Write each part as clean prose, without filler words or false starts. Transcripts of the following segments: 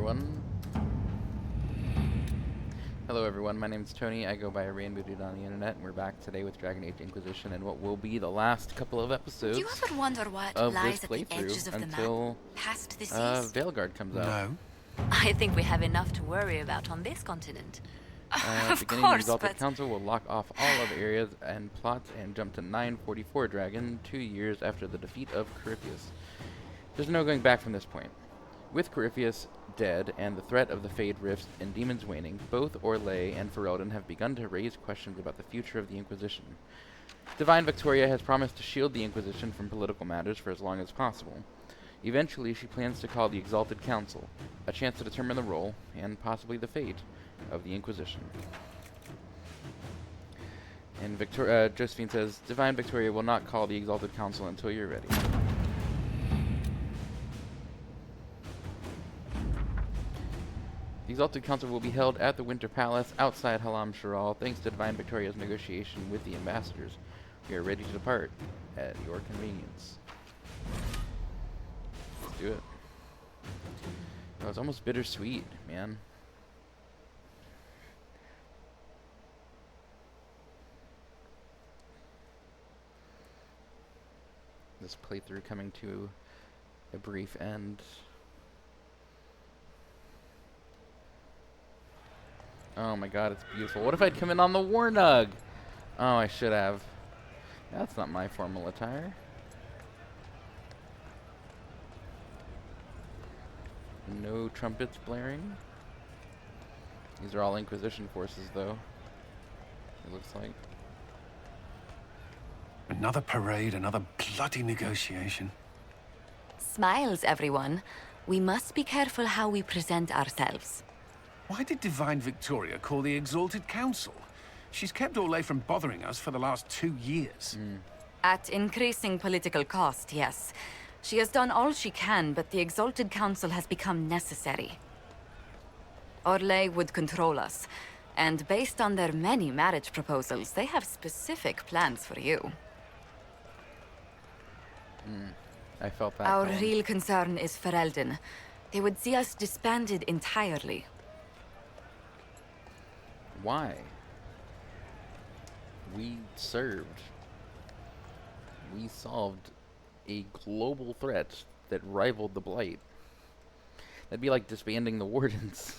everyone. Hello everyone, my name is Tony. I go by Rainbow Dude on the internet, and we're back today with Dragon Age Inquisition and what will be the last couple of episodes Do you ever wonder what of lies this at the edges playthrough of the until map, past the seas? Veilguard comes out. No. I think we have enough to worry about on this continent. Of Beginning course, the Exalted but Council will lock off all other areas and plots and jump to 944 Dragon 2 years after the defeat of Corypheus. There's no going back from this point. With Corypheus dead and the threat of the Fade Rifts and demons waning, both Orlais and Ferelden have begun to raise questions about the future of the Inquisition. Divine Victoria has promised to shield the Inquisition from political matters for as long as possible. Eventually, she plans to call the Exalted Council, a chance to determine the role, and possibly the fate, of the Inquisition. And Josephine says, Divine Victoria will not call the Exalted Council until you're ready. The Exalted Council will be held at the Winter Palace outside Halamshiral, thanks to Divine Victoria's negotiation with the ambassadors. We are ready to depart at your convenience. Let's do it. Oh, it's almost bittersweet, man. This playthrough coming to a brief end. Oh my god, it's beautiful. What if I'd come in on the Warnug? Oh, I should have. That's not my formal attire. No trumpets blaring. These are all Inquisition forces, though. It looks like. Another parade, another bloody negotiation. smiles, everyone. We must be careful how we present ourselves. Why did Divine Victoria call the Exalted Council? She's kept Orlais from bothering us for the last 2 years. At increasing political cost, yes. She has done all she can, but the Exalted Council has become necessary. Orlais would control us, and based on their many marriage proposals, they have specific plans for you. I felt that. Our real concern is Ferelden. They would see us disbanded entirely. Why? We served. We solved a global threat that rivaled the Blight. That'd be like disbanding the Wardens.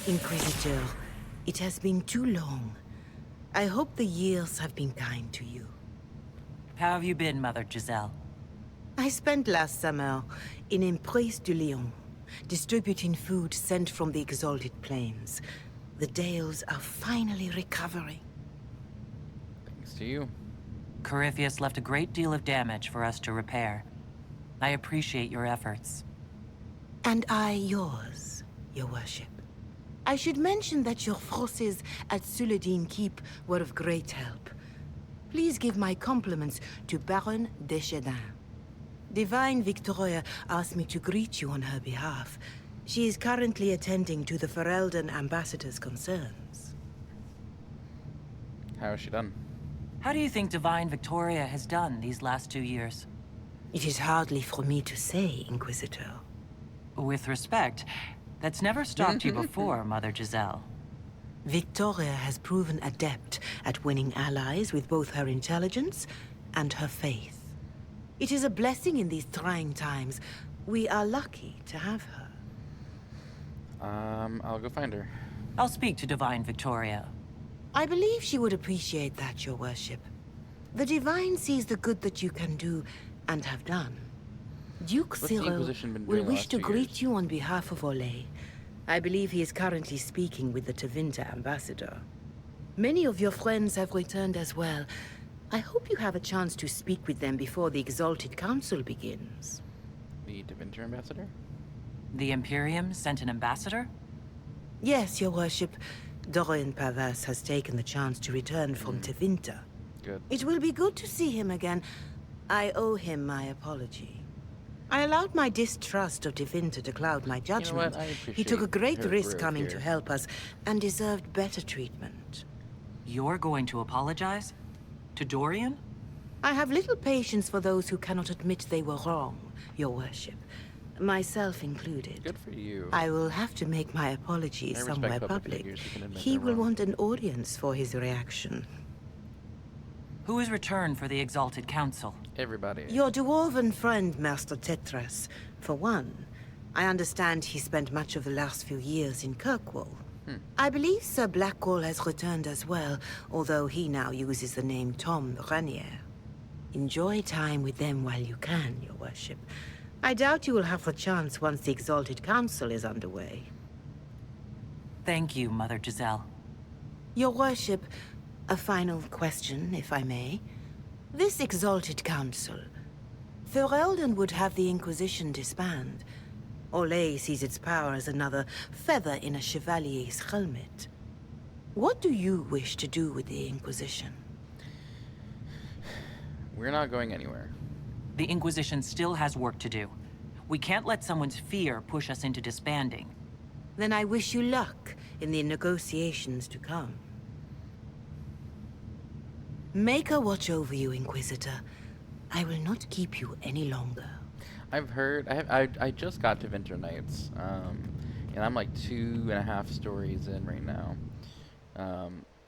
Inquisitor, it has been too long. I hope the years have been kind to you. How have you been, Mother Giselle? I spent last summer in Emprise de Lyon, distributing food sent from the Exalted Plains. The Dales are finally recovering. Thanks to you. Corypheus left a great deal of damage for us to repair. I appreciate your efforts. And I yours, your worship. I should mention that your forces at Suladin Keep were of great help. Please give my compliments to Baron Deschedin. Divine Victoria asked me to greet you on her behalf. She is currently attending to the Ferelden ambassador's concerns. How has she done? How do you think Divine Victoria has done these last 2 years? It is hardly for me to say, Inquisitor. With respect, that's never stopped you before, Mother Giselle. Victoria has proven adept at winning allies with both her intelligence and her faith. It is a blessing in these trying times. We are lucky to have her. I'll go find her. I'll speak to Divine Victoria. I believe she would appreciate that, your worship. The Divine sees the good that you can do and have done. Duke What's the Cyril Inquisition been will doing the wish last to 2 greet years? you on behalf of Orlais. I believe he is currently speaking with the Tevinter ambassador. Many of your friends have returned as well. I hope you have a chance to speak with them before the Exalted Council begins. The Tevinter ambassador? The Imperium sent an ambassador? Yes, your worship. Dorian Pavas has taken the chance to return from Tevinter. Good. It will be good to see him again. I owe him my apology. I allowed my distrust of Devinter to cloud my You know judgment. what? I He took a appreciate great her risk growth coming to here. help us, and deserved better treatment. You're going to apologize? To Dorian? I have little patience for those who cannot admit they were wrong, Your Worship. Myself included. Good for you. I will have to make my apologies I respect somewhere public public. figures who can admit He they're will wrong. want an audience for his reaction. Who is returned for the Exalted Council? Everybody. Your dwarven friend, Master Tetras, for one. I understand he spent much of the last few years in Kirkwall. I believe Sir Blackwall has returned as well, although he now uses the name Tom Ranier. Enjoy time with them while you can, Your Worship. I doubt you will have the chance once the Exalted Council is underway. Thank you, Mother Giselle. Your Worship, a final question, if I may. This Exalted Council, Ferelden would have the Inquisition disband. Olay sees its power as another feather in a chevalier's helmet. What do you wish to do with the Inquisition? We're not going anywhere. The Inquisition still has work to do. We can't let someone's fear push us into disbanding. Then I wish you luck in the negotiations to come. Maker watch over you, Inquisitor. I will not keep you any longer. I've heard. I just got to Winter Nights, and I'm like 2.5 stories in right now.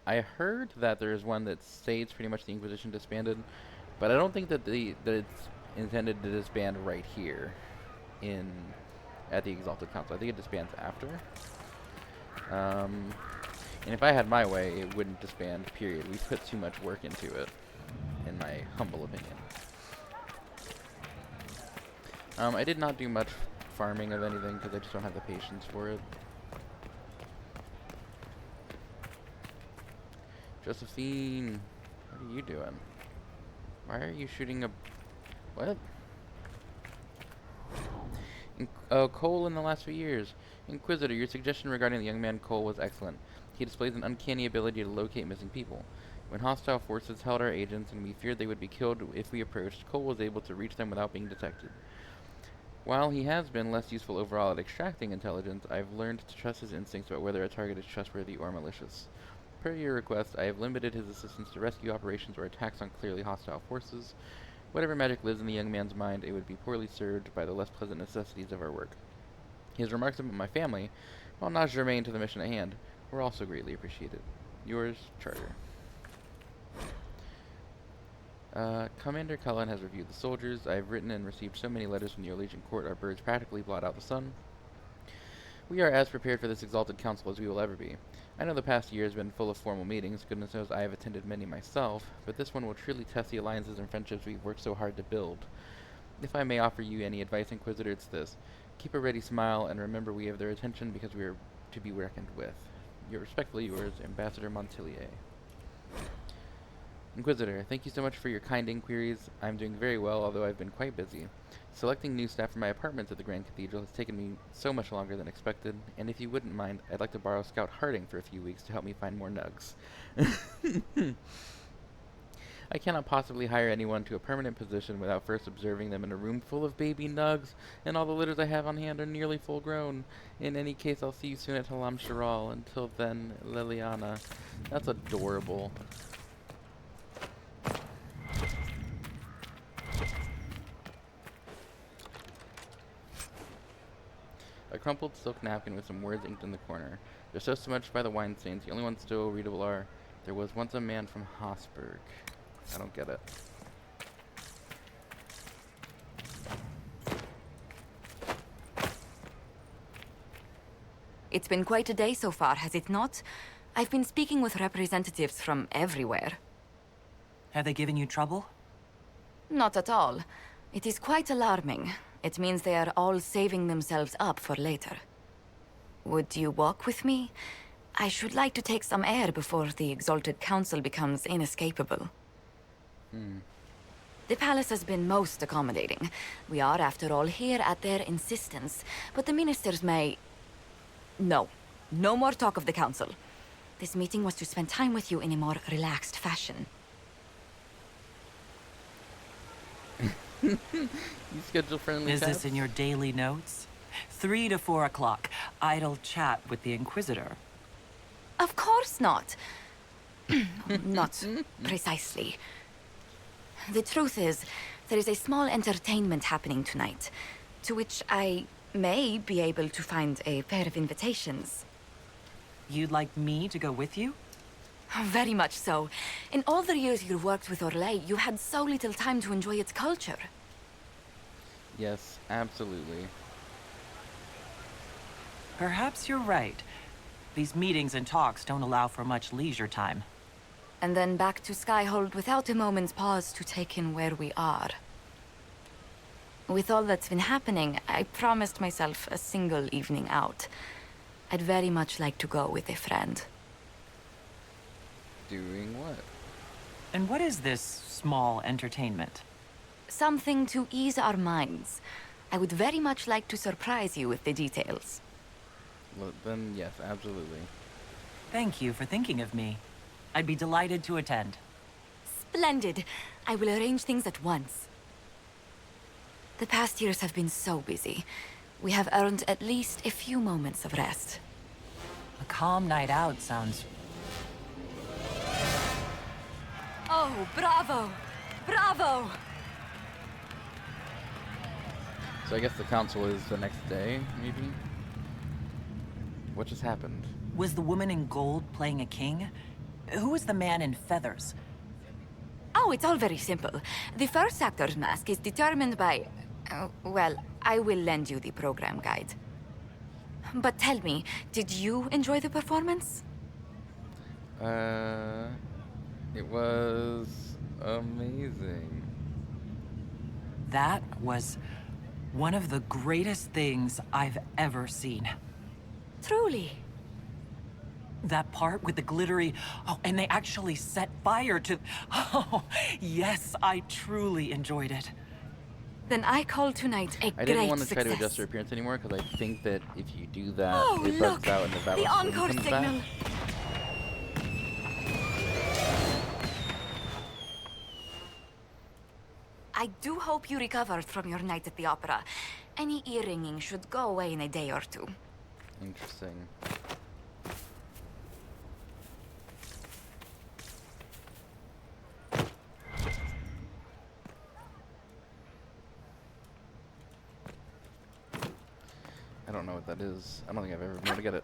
I heard that there's one that states pretty much the Inquisition disbanded, but I don't think that it's intended to disband right here, at the Exalted Council. I think it disbands after. And if I had my way, it wouldn't disband. Period. We put too much work into it, in my humble opinion. I did not do much farming of anything because I just don't have the patience for it. Josephine, what are you doing? Why are you shooting a... What? Cole in the last few years. Inquisitor, your suggestion regarding the young man Cole was excellent. He displays an uncanny ability to locate missing people. When hostile forces held our agents and we feared they would be killed if we approached, Cole was able to reach them without being detected. While he has been less useful overall at extracting intelligence, I've learned to trust his instincts about whether a target is trustworthy or malicious. Per your request, I have limited his assistance to rescue operations or attacks on clearly hostile forces. Whatever magic lives in the young man's mind, it would be poorly served by the less pleasant necessities of our work. His remarks about my family, while not germane to the mission at hand, were also greatly appreciated. Yours, Charter. Commander Cullen has reviewed the soldiers. I have written and received so many letters from the Orlesian court our birds practically blot out the sun. We are as prepared for this exalted council as we will ever be. I know the past year has been full of formal meetings, goodness knows I have attended many myself, but this one will truly test the alliances and friendships we've worked so hard to build. If I may offer you any advice, Inquisitor, it's this. Keep a ready smile and remember we have their attention because we are to be reckoned with. Respectfully yours, Ambassador Montillier. Inquisitor, thank you so much for your kind inquiries. I'm doing very well, although I've been quite busy. Selecting new staff for my apartments at the Grand Cathedral has taken me so much longer than expected, and if you wouldn't mind, I'd like to borrow Scout Harding for a few weeks to help me find more nugs. I cannot possibly hire anyone to a permanent position without first observing them in a room full of baby nugs, and all the litters I have on hand are nearly full grown. In any case, I'll see you soon at Halamshiral. Until then, Liliana. That's adorable. A crumpled silk napkin with some words inked in the corner. They're so smudged by the wine stains, the only ones still readable are, "There was once a man from Hosberg." I don't get it. It's been quite a day so far, has it not? I've been speaking with representatives from everywhere. Have they given you trouble? Not at all. It is quite alarming. It means they are all saving themselves up for later. Would you walk with me? I should like to take some air before the Exalted Council becomes inescapable. The palace has been most accommodating. We are, after all, here at their insistence, but the ministers may... No. No more talk of the council. This meeting was to spend time with you in a more relaxed fashion. You schedule friendly Is chats? this in your daily notes? 3 to 4 o'clock. Idle chat with the Inquisitor. Of course not. Not precisely. The truth is, there is a small entertainment happening tonight, to which I may be able to find a pair of invitations. You'd like me to go with you? Very much so. In all the years you worked with Orlais, you had so little time to enjoy its culture. Yes, absolutely. Perhaps you're right. These meetings and talks don't allow for much leisure time. And then back to Skyhold without a moment's pause to take in where we are. With all that's been happening, I promised myself a single evening out. I'd very much like to go with a friend. Doing what? And what is this small entertainment? Something to ease our minds. I would very much like to surprise you with the details. Well, then, yes, absolutely. Thank you for thinking of me. I'd be delighted to attend. Splendid! I will arrange things at once. The past years have been so busy. We have earned at least a few moments of rest. A calm night out sounds... Oh, bravo! Bravo! So I guess the council is the next day, maybe? What just happened? Was the woman in gold playing a king? Who was the man in feathers? Oh, it's all very simple. The first actor's mask is determined by... well, I will lend you the program guide. But tell me, did you enjoy the performance? It was amazing. That was one of the greatest things I've ever seen. Truly. That part with the glittery... Oh, and they actually set fire to... Oh, yes, I truly enjoyed it. Then I call tonight a I great didn't want to try success. to adjust her appearance anymore because I think that if you do that, Oh, it look! bugs out and the battle The swing encore comes signal! back. I do hope you recovered from your night at the opera. Any ear-ringing should go away in a day or two. Interesting. I don't know what that is. I don't think I've ever been able to get it.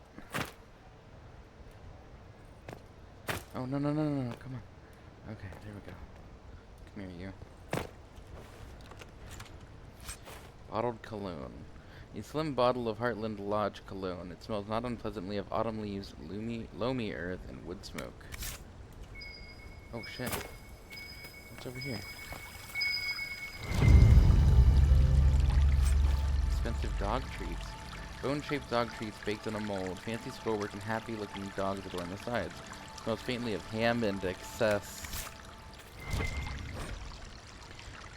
Oh, no, no, no, no, no, come on. Okay, there we go. Come here, you. Bottled cologne. A slim bottle of Heartland Lodge cologne. It smells not unpleasantly of autumn leaves, loamy earth, and wood smoke. Oh, shit. What's over here? Expensive dog treats. Bone-shaped dog treats baked in a mold. Fancy scrollwork and happy-looking dogs adorn the sides. Smells faintly of ham and excess.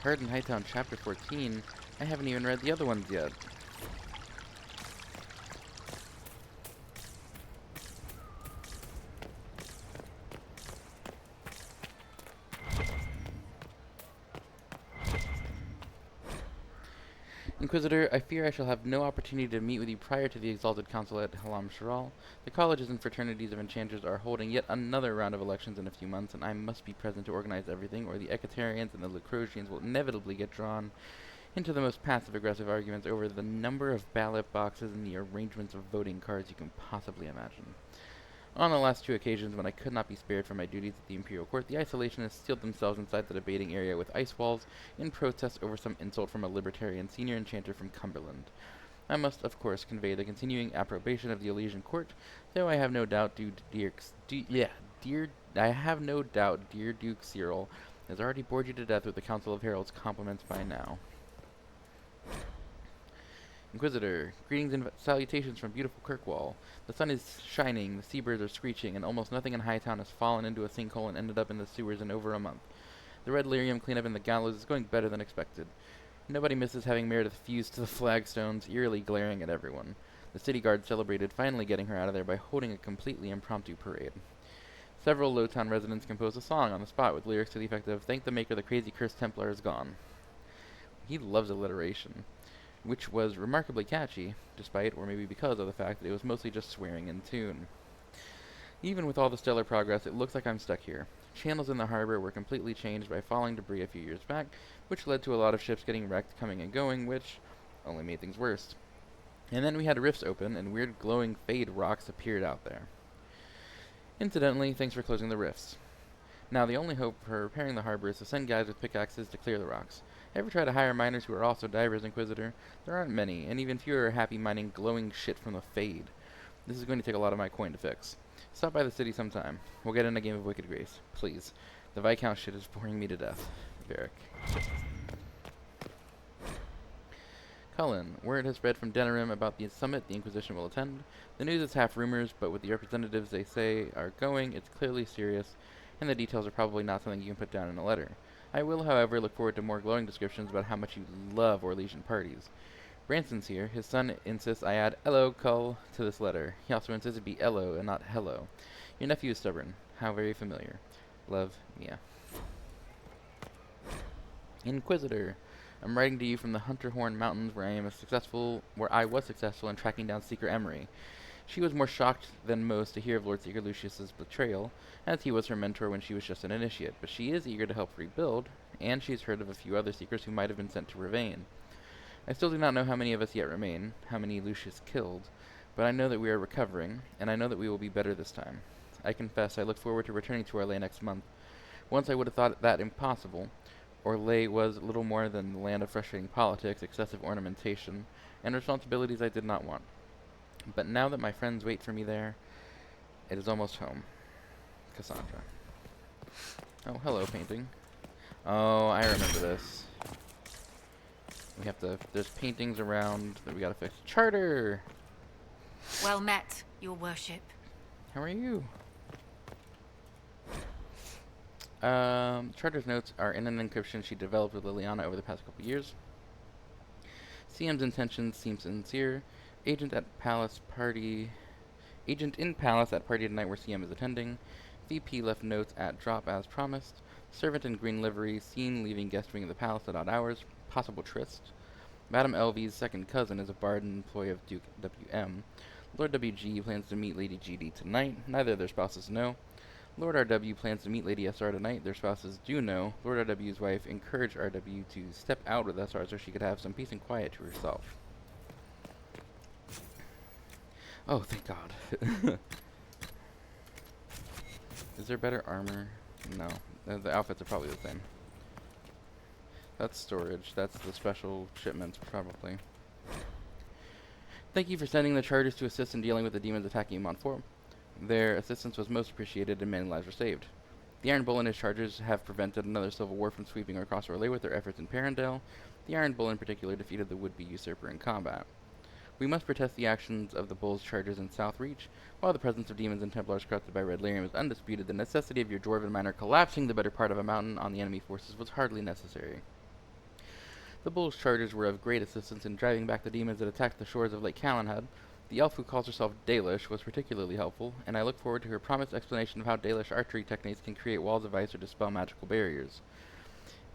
Heard in Hightown Chapter 14. I haven't even read the other ones yet. Inquisitor, I fear I shall have no opportunity to meet with you prior to the Exalted Council at Halamshiral. The colleges and fraternities of enchanters are holding yet another round of elections in a few months, and I must be present to organize everything, or the Ecatarians and the Lucrosians will inevitably get drawn into the most passive-aggressive arguments over the number of ballot boxes and the arrangements of voting cards you can possibly imagine. On the last two occasions when I could not be spared from my duties at the Imperial Court, the isolationists sealed themselves inside the debating area with ice walls in protest over some insult from a libertarian senior enchanter from Cumberland. I must, of course, convey the continuing approbation of the Elysian Court, though I have no doubt dear Duke Cyril has already bored you to death with the Council of Heralds' compliments by now. Inquisitor, greetings and salutations from beautiful Kirkwall. The sun is shining, the seabirds are screeching, and almost nothing in Hightown has fallen into a sinkhole and ended up in the sewers in over a month. The red lyrium cleanup in the gallows is going better than expected. Nobody misses having Meredith fused to the flagstones, eerily glaring at everyone. The city guard celebrated finally getting her out of there by holding a completely impromptu parade. Several Lowtown residents composed a song on the spot with lyrics to the effect of, "Thank the Maker, the crazy cursed Templar is gone." He loves alliteration, which was remarkably catchy, despite, or maybe because of the fact that it was mostly just swearing in tune. Even with all the stellar progress, it looks like I'm stuck here. Channels in the harbor were completely changed by falling debris a few years back, which led to a lot of ships getting wrecked coming and going, which only made things worse. And then we had rifts open, and weird glowing fade rocks appeared out there. Incidentally, thanks for closing the rifts. Now the only hope for repairing the harbor is to send guys with pickaxes to clear the rocks. Ever try to hire miners who are also divers, Inquisitor? There aren't many, and even fewer are happy mining glowing shit from the fade. This is going to take a lot of my coin to fix. Stop by the city sometime. We'll get in a game of Wicked Grace. Please. The Viscount shit is boring me to death. Varric. Cullen. Word has spread from Denerim about the summit the Inquisition will attend. The news is half rumors, but with the representatives they say are going, it's clearly serious, and the details are probably not something you can put down in a letter. I will, however, look forward to more glowing descriptions about how much you love Orlesian parties. Branson's here. His son insists I add "Hello, Cull" to this letter. He also insists it be "Ello" and not "Hello." Your nephew is stubborn. How very familiar. Love, Mia. Inquisitor. I'm writing to you from the Hunterhorn Mountains where I was successful in tracking down Seeker Emery. She was more shocked than most to hear of Lord Seeker Lucius's betrayal, as he was her mentor when she was just an initiate, but she is eager to help rebuild, and she's heard of a few other Seekers who might have been sent to Ravane. I still do not know how many of us yet remain, how many Lucius killed, but I know that we are recovering, and I know that we will be better this time. I confess I look forward to returning to Orlais next month. Once I would have thought that impossible. Orlais was little more than the land of frustrating politics, excessive ornamentation, and responsibilities I did not want. But now that my friends wait for me there, it is almost home. Cassandra. Oh, hello, painting. Oh, I remember this. We have to... There's paintings around that we gotta fix. Charter! Well met, your worship. How are you? Charter's notes are in an encryption she developed with Liliana over the past couple years. CM's intentions seem sincere. Agent in palace at party tonight where CM is attending. VP left notes at drop as promised. Servant in green livery seen leaving guest wing of the palace at odd hours. Possible tryst. Madame Elvie's second cousin is a bard and employee of Duke WM. Lord WG plans to meet Lady GD tonight. Neither of their spouses know. Lord RW plans to meet Lady SR tonight. Their spouses do know. Lord RW's wife encouraged RW to step out with SR so she could have some peace and quiet to herself. Oh, thank God. Is there better armor? No. The outfits are probably the same. That's storage. That's the special shipments, probably. Thank you for sending the chargers to assist in dealing with the demons attacking Montfort. Their assistance was most appreciated and many lives were saved. The Iron Bull and his chargers have prevented another civil war from sweeping across Orlais with their efforts in Parendale. The Iron Bull in particular defeated the would-be usurper in combat. We must protest the actions of the Bull's chargers in South Reach. While the presence of demons and Templars corrupted by Red Lyrium is undisputed, the necessity of your Dwarven miner collapsing the better part of a mountain on the enemy forces was hardly necessary. The Bull's chargers were of great assistance in driving back the demons that attacked the shores of Lake Calenhad. The elf who calls herself Dalish was particularly helpful, and I look forward to her promised explanation of how Dalish archery techniques can create walls of ice or dispel magical barriers.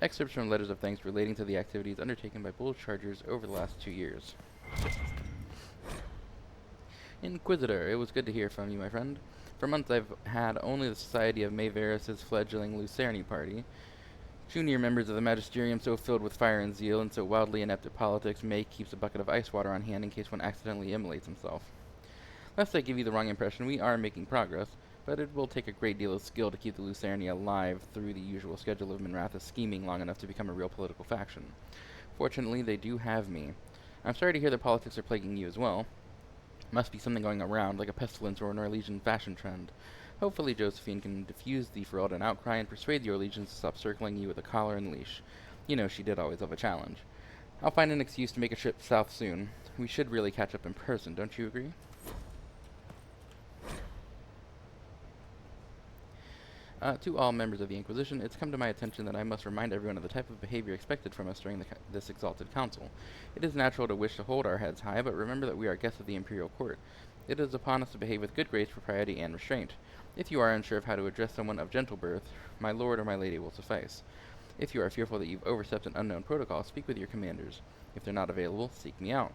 Excerpts from letters of thanks relating to the activities undertaken by Bull's chargers over the last 2 years. Inquisitor, it was good to hear from you, my friend. For months I've had only the society of Mayveris' fledgling Lucerni party. Junior members of the Magisterium so filled with fire and zeal and so wildly inept at politics, May keeps a bucket of ice water on hand in case one accidentally immolates himself. Lest I give you the wrong impression, we are making progress, but it will take a great deal of skill to keep the Lucerni alive through the usual schedule of Minrathous scheming long enough to become a real political faction. Fortunately, they do have me. I'm sorry to hear that politics are plaguing you as well. Must be something going around, like a pestilence or an Orlesian fashion trend. Hopefully Josephine can diffuse the Ferelden outcry and persuade the Orlesians to stop circling you with a collar and leash. You know she did always love a challenge. I'll find an excuse to make a trip south soon. We should really catch up in person, don't you agree? To all members of the Inquisition, it's come to my attention that I must remind everyone of the type of behavior expected from us during this exalted council. It is natural to wish to hold our heads high, but remember that we are guests of the Imperial Court. It is upon us to behave with good grace, propriety, and restraint. If you are unsure of how to address someone of gentle birth, my lord or my lady will suffice. If you are fearful that you've overstepped an unknown protocol, speak with your commanders. If they're not available, seek me out.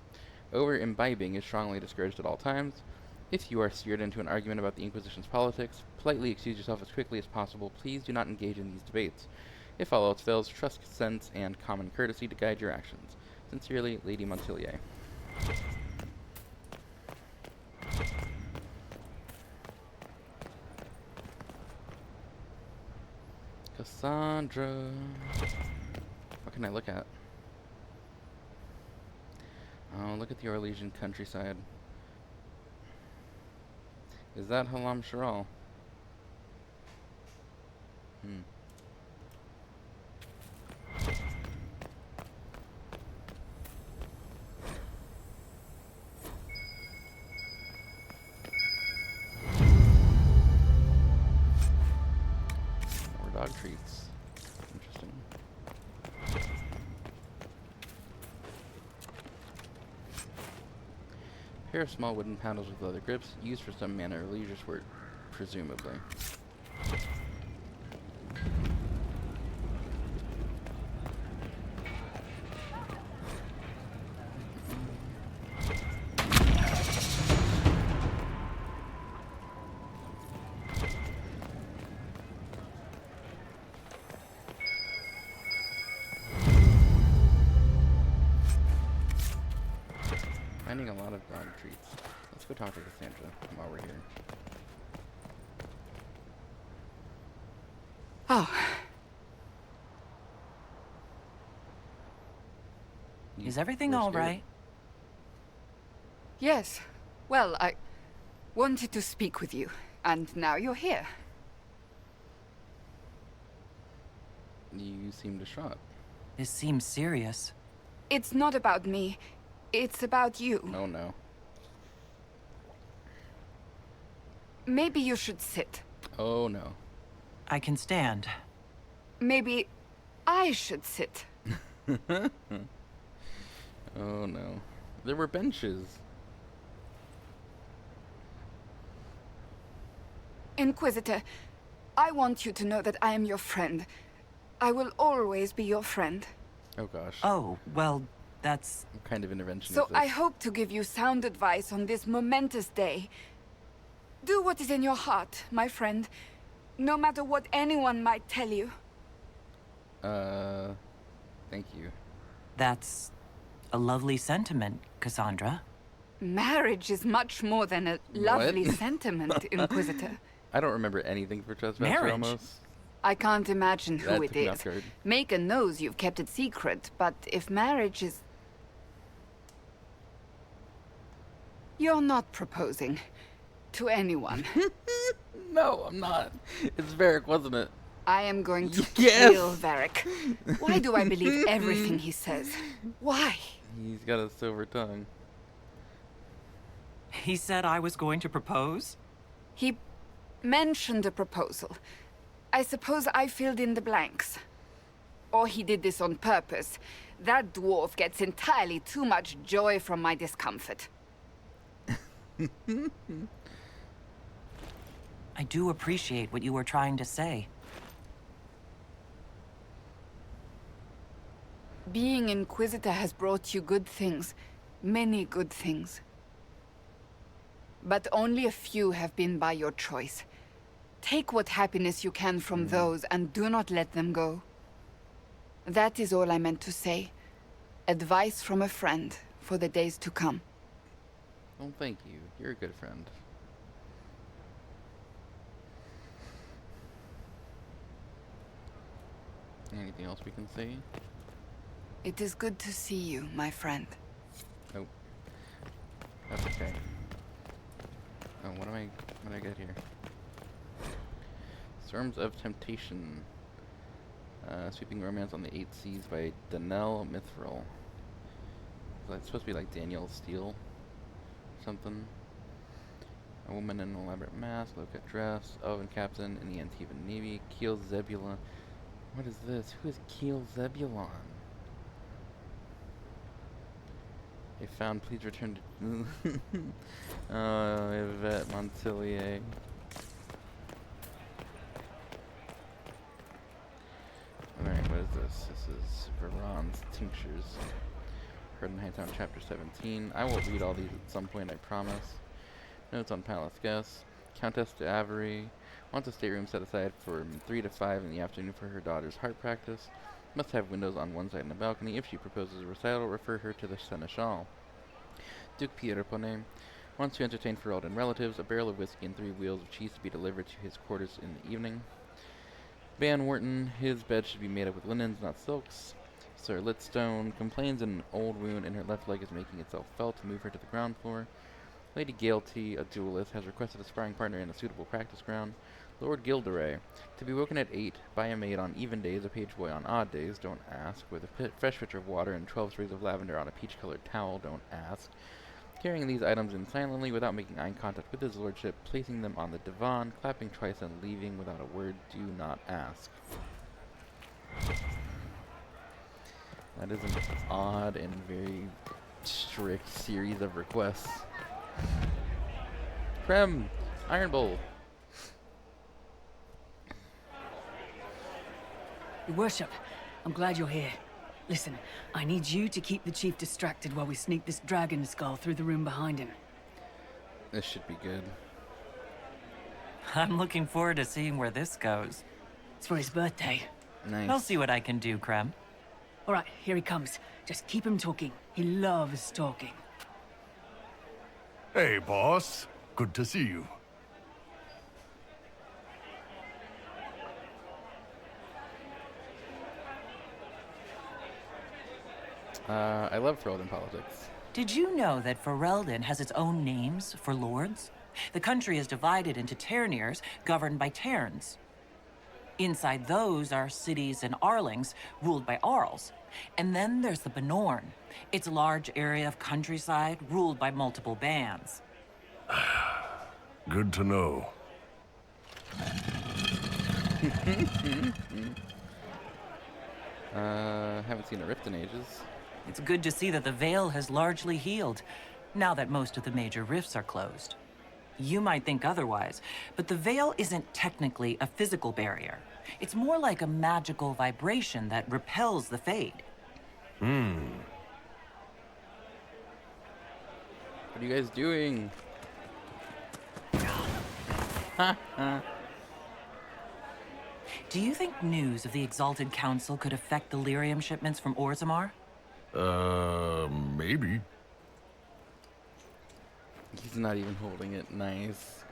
Over-imbibing is strongly discouraged at all times. If you are steered into an argument about the Inquisition's politics, politely excuse yourself as quickly as possible. Please do not engage in these debates. If all else fails, trust sense and common courtesy to guide your actions. Sincerely, Lady Montilier. Cassandra. What can I look at? Oh, look at the Orlesian countryside. Is that Halamshiral? More dog treats. Interesting. Pair of small wooden paddles with leather grips, used for some manner of leisure sport, presumably. Finding a lot of dog treats. Let's go talk to Cassandra while we're here. Oh, Is everything We're all scared. right? yes. Well, I wanted to speak with you, and now you're here. You seem distraught. This seems serious. It's not about me. It's about you. Oh no. Maybe you should sit. Oh no. I can stand. Maybe I should sit. Oh no. There were benches. Inquisitor, I want you to know that I am your friend. I will always be your friend. Oh gosh. Oh, well, that's... What kind of intervention So is this? I hope to give you sound advice on this momentous day. Do what is in your heart, my friend, no matter what anyone might tell you. Thank you. That's a lovely sentiment, Cassandra. Marriage is much more than a lovely What? sentiment, Inquisitor. I don't remember anything for Trespasser Marriage? almost. I can't imagine That who it took me off is. guard. Macon knows you've kept it secret, but if marriage is... You're not proposing to anyone. No, I'm not. It's Varric, wasn't it? I am going to Yes! kill Varric. Why do I believe everything he says? Why? He's got a silver tongue. He said I was going to propose? He mentioned a proposal. I suppose I filled in the blanks. Or he did this on purpose. That dwarf gets entirely too much joy from my discomfort. I do appreciate what you were trying to say. Being Inquisitor has brought you good things. Many good things. But only a few have been by your choice. Take what happiness you can from those and do not let them go. That is all I meant to say. Advice from a friend for the days to come. Oh, thank you. You're a good friend. Anything else we can say? It is good to see you, my friend. Oh. That's okay. Oh, what do I get here? Storms of Temptation. Sweeping Romance on the Eight Seas by Danelle Mithril. It's supposed to be like Danielle Steele. Something. A woman in an elaborate mask, low-cut dress, elven captain in the Antivan Navy, Keel Zebulon. What is this? Who is Keel Zebulon? If found, please return to... Yvette Montilier. Alright, what is this? this? This is Veron's Tinctures. Heard in Hightown, Chapter 17. I will read all these at some point, I promise. Notes on Palace Guests. Countess d'Avery wants a stateroom set aside from 3 to 5 in the afternoon for her daughter's harp practice. Must have windows on one side and a balcony. If she proposes a recital, refer her to the Seneschal. Duke Pierpone wants to entertain Ferrald and relatives. A barrel of whiskey and 3 wheels of cheese to be delivered to his quarters in the evening. Van Wharton, his bed should be made up with linens, not silks. Sir Litstone complains an old wound in her left leg is making itself felt to move her to the ground floor. Lady Gaelty, a duelist, has requested a sparring partner in a suitable practice ground. Lord Gilderay, to be woken at 8 by a maid on even days, a page boy on odd days, don't ask, with a fresh pitcher of water and 12 sprays of lavender on a peach-colored towel, don't ask. Carrying these items in silently without making eye contact with his lordship, placing them on the divan, clapping twice and leaving without a word, do not ask. That is an odd and very strict series of requests. Krem! Iron Bowl! Your worship, I'm glad you're here. Listen, I need you to keep the chief distracted while we sneak this dragon skull through the room behind him. This should be good. I'm looking forward to seeing where this goes. It's for his birthday. Nice. I'll see what I can do, Krem. All right, here he comes. Just keep him talking. He loves talking. Hey, boss. Good to see you. I love Ferelden politics. Did you know that Ferelden has its own names for lords? The country is divided into terniers governed by terns. Inside those are cities and arlings ruled by arls. And then there's the Benorn. It's a large area of countryside ruled by multiple bands. Good to know. Haven't seen a rift in ages. It's good to see that the Vale has largely healed, now that most of the major rifts are closed. You might think otherwise, but the Vale isn't technically a physical barrier. It's more like a magical vibration that repels the Fade. What are you guys doing? Do you think news of the Exalted Council could affect the lyrium shipments from Orzammar? Maybe. He's not even holding it. Nice.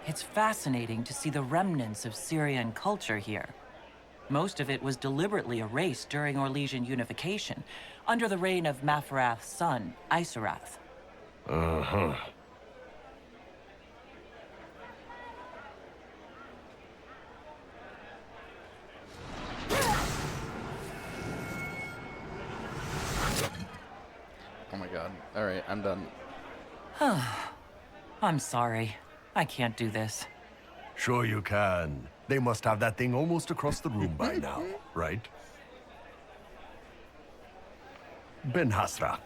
It's fascinating to see the remnants of Syrian culture here. Most of it was deliberately erased during Orlesian unification, under the reign of Mafarath's son, Isarath. Uh-huh. Oh my god. Alright, I'm done. I'm sorry. I can't do this. Sure you can. They must have that thing almost across the room by now, right? Ben Hasrath,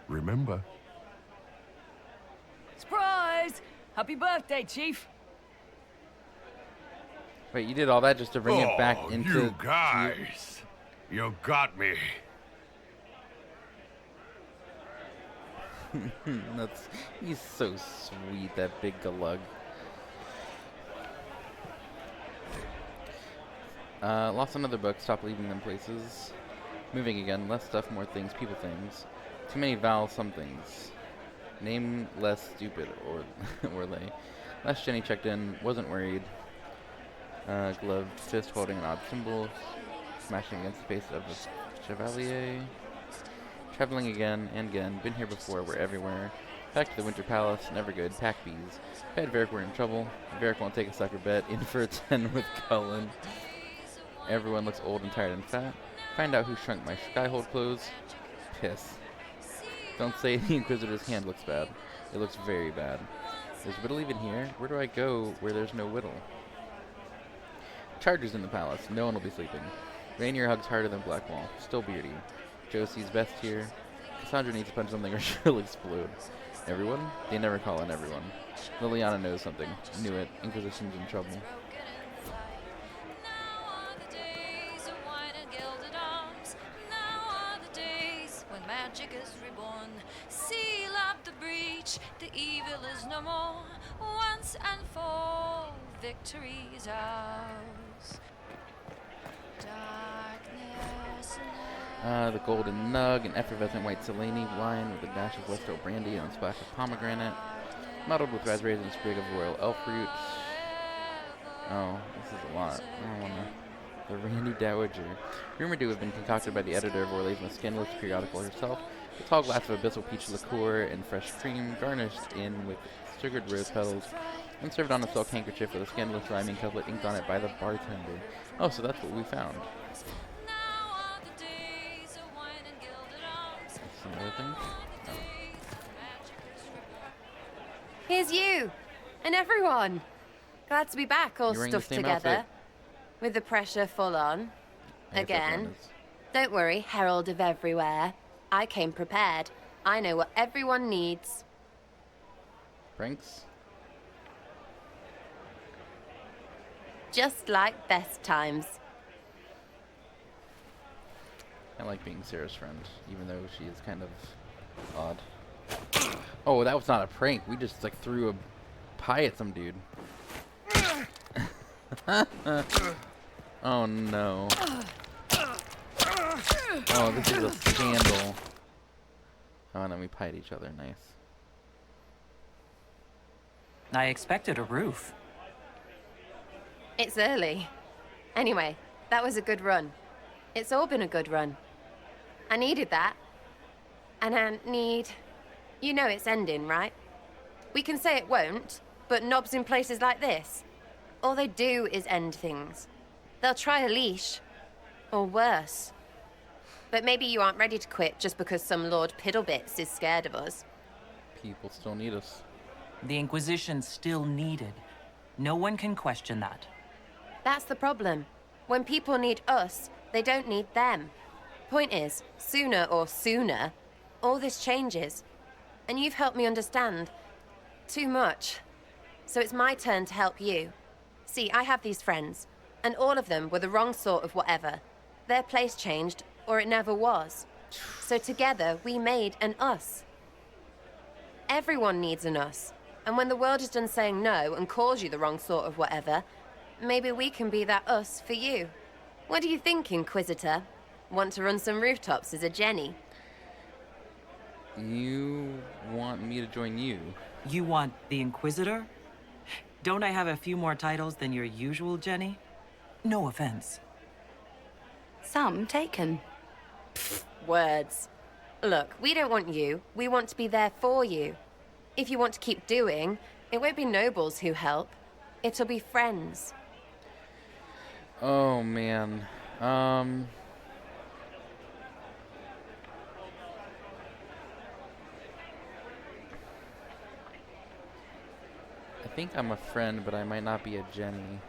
remember? Surprise! Happy birthday, Chief! Wait, you did all that just to bring it back into... you guys! You got me. He's so sweet, that big galug. Lost another book, stop leaving them places. Moving again, less stuff, more things, people things. Too many vowels, some things. Name less stupid, or lay. Last Jenny checked in, wasn't worried. Gloved fist holding an odd symbol. Smashing against the face of the Chevalier. Traveling again and again, been here before, we're everywhere. Back to the Winter Palace, never good, pack bees. Pat and Varric were in trouble. Varric won't take a sucker bet, in for a 10 with Cullen. Everyone looks old and tired and fat. Find out who shrunk my skyhold clothes. Piss. Don't say the Inquisitor's hand looks bad. It looks very bad. Is Whittle even here? Where do I go where there's no Whittle? Charger's in the palace. No one will be sleeping. Rainier hugs harder than Blackwall. Still beardy. Josie's best here. Cassandra needs to punch something or she'll explode. Everyone? They never call in everyone. Liliana knows something. Knew it. Inquisition's in trouble. Magic is reborn. Seal up the breach. The evil is no more. Once and for victory is ours. Darkness. The golden nug, an effervescent white Selene wine with a dash of Westo brandy and a splash of pomegranate, muddled with raspberries and a sprig of royal elf fruit. Oh, this is a lot. I don't wanna. The Randy Dowager. Rumored to have been concocted by the editor of Orlay's most scandalous periodical herself. A tall glass of abyssal peach liqueur and fresh cream, garnished in with sugared rose petals, and served on a silk handkerchief with a scandalous rhyming couplet inked on it by the bartender. Oh, so that's what we found. That's another thing. Oh. Here's you! And everyone! Glad to be back, all stuffed together. Outfit? With the pressure full on. I guess everyone Again. is. Don't worry, Herald of Everywhere. I came prepared. I know what everyone needs. Pranks? Just like best times. I like being Sarah's friend, even though she is kind of odd. Oh, that was not a prank. We just like threw a pie at some dude. Oh no. Oh, this is a scandal. Oh, and then we pied each other. Nice. I expected a roof. It's early. Anyway, that was a good run. It's all been a good run. I needed that. And I need... You know it's ending, right? We can say it won't, but knobs in places like this, all they do is end things. They'll try a leash. Or worse. But maybe you aren't ready to quit just because some Lord Piddlebits is scared of us. People still need us. The Inquisition's still needed. No one can question that. That's the problem. When people need us, they don't need them. Point is, sooner, all this changes. And you've helped me understand. Too much. So it's my turn to help you. See, I have these friends, and all of them were the wrong sort of whatever. Their place changed, or it never was. So together, we made an us. Everyone needs an us. And when the world is done saying no and calls you the wrong sort of whatever, maybe we can be that us for you. What do you think, Inquisitor? Want to run some rooftops as a Jenny? You want me to join you? You want the Inquisitor? Don't I have a few more titles than your usual, Jenny? No offense. Some taken. Words. Look, we don't want you. We want to be there for you. If you want to keep doing, it won't be nobles who help. It'll be friends. Oh, man. I think I'm a friend, but I might not be a Jenny.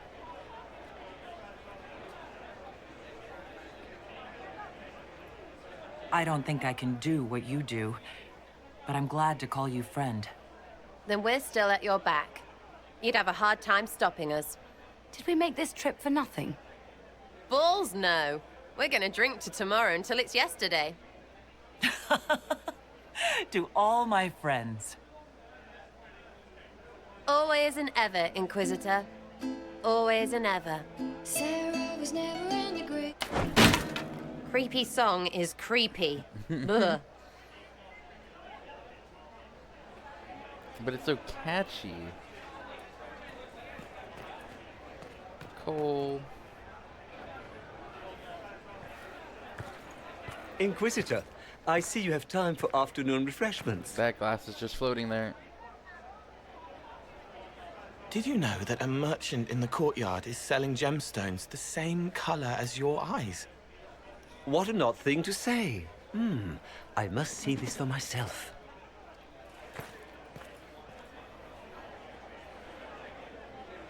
I don't think I can do what you do, but I'm glad to call you friend. Then we're still at your back. You'd have a hard time stopping us. Did we make this trip for nothing? Balls, no. We're gonna drink to tomorrow until it's yesterday. To all my friends. Always and ever, Inquisitor. Always and ever. Sarah was never in the grave. Creepy song is creepy. Ugh. But it's so catchy. Cole. Inquisitor, I see you have time for afternoon refreshments. That glass is just floating there. Did you know that a merchant in the courtyard is selling gemstones the same color as your eyes? What an odd thing to say. I must see this for myself.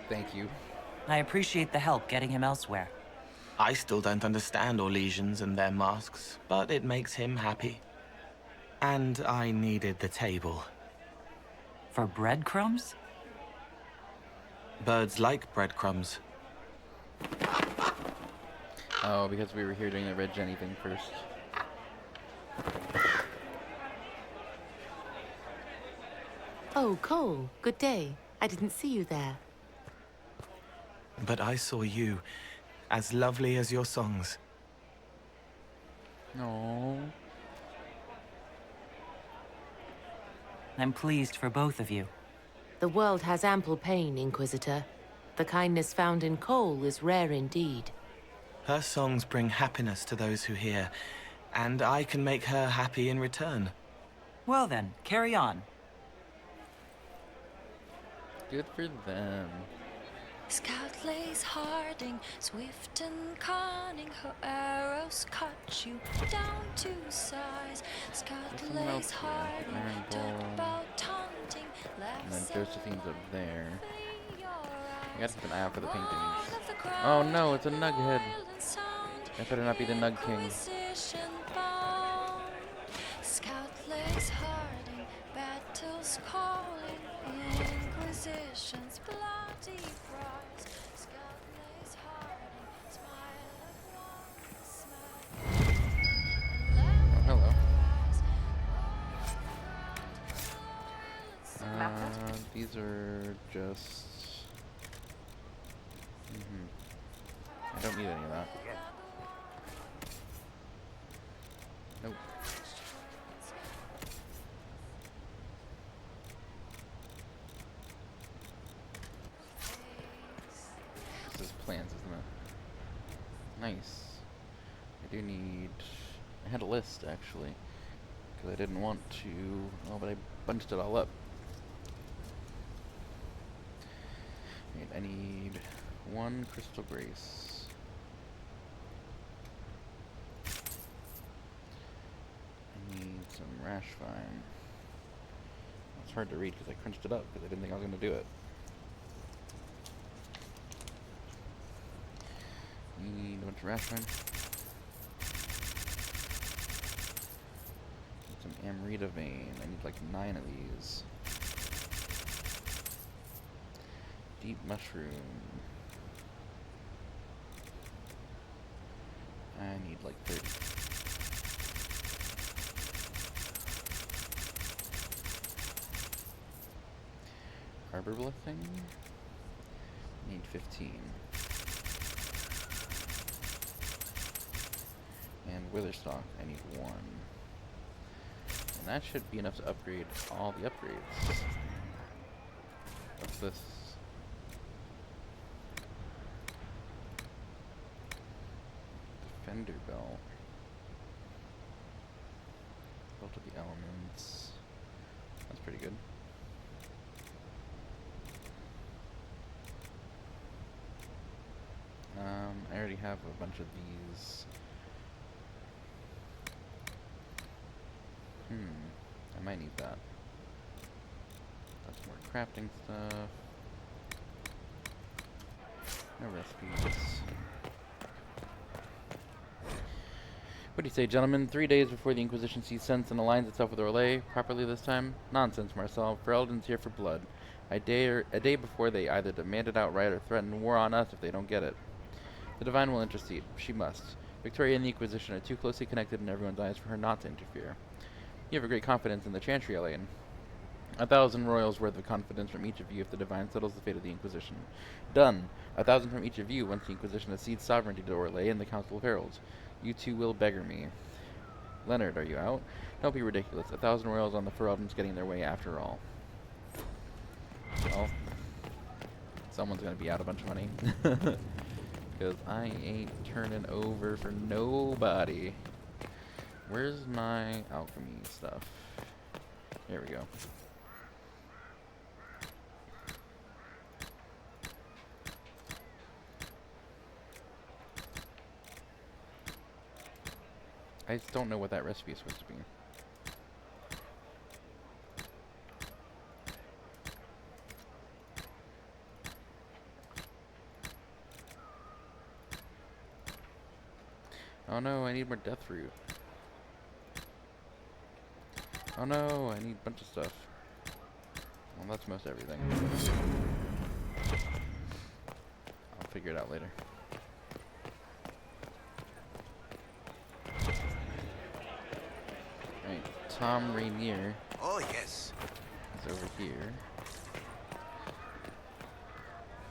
Thank you. I appreciate the help getting him elsewhere. I still don't understand Orlesians and their masks, but it makes him happy. And I needed the table. For breadcrumbs? Birds like breadcrumbs. Oh, because we were here doing the Red Jenny thing first. Oh, Cole, good day. I didn't see you there. But I saw you, as lovely as your songs. No. I'm pleased for both of you. The world has ample pain, Inquisitor. The kindness found in Cole is rare indeed. Her songs bring happiness to those who hear, and I can make her happy in return. Well then, carry on. Good for them. Scout lays Harding, swift and cunning, her arrows cut you down to size. Scout lays Harding, talked about taunting, And then laughs Josephine's up there. I gotta keep an eye out for the paintings. Oh no, it's a nug head. That better not be the Nug King. Scout lays Harding, battles calling, Inquisition's bloody prize. Scout lays Harding, smile at one, smile. Oh, hello. These are just... I don't need any of that. Nope. This is plans, isn't it? Nice. I do need... I had a list, actually. Because I didn't want to... Oh, but I bunched it all up. Right, I need 1 Crystal Grace. I need some Rash Vine. It's hard to read because I crunched it up because I didn't think I was going to do it. Need a bunch of Rash Vine. Need some Amrita Vein. I need like 9 of these. Deep Mushroom. I need like 30. Harbor Blessing. Need 15. And Witherstock, I need 1. And that should be enough to upgrade all the upgrades. What's this? Defender Belt. Belt of the Elements. That's pretty good. I already have a bunch of these. I might need that. That's more crafting stuff. No recipes. What do you say, gentlemen? 3 days before the Inquisition sees sense and aligns itself with Orlais properly this time? Nonsense, Marcel. Ferelden's here for blood. A day before they either demand it outright or threaten war on us if they don't get it. The Divine will intercede. She must. Victoria and the Inquisition are too closely connected in everyone's eyes for her not to interfere. You have a great confidence in the Chantry, Elaine. 1,000 royals worth of confidence from each of you if the Divine settles the fate of the Inquisition. Done. 1,000 from each of you once the Inquisition accedes sovereignty to Orlais and the Council of Heralds. You two will beggar me. Leonard, are you out? Don't be ridiculous. 1,000 royals on the Ferelden's getting their way after all. Well, someone's gonna be out a bunch of money. Because I ain't turning over for nobody. Where's my alchemy stuff? There we go. I just don't know what that recipe is supposed to be. Oh no, I need more death root. Oh no, I need a bunch of stuff. Well, that's most everything. I'll figure it out later. Right, Tom Rainier. Oh, yes. Is over here.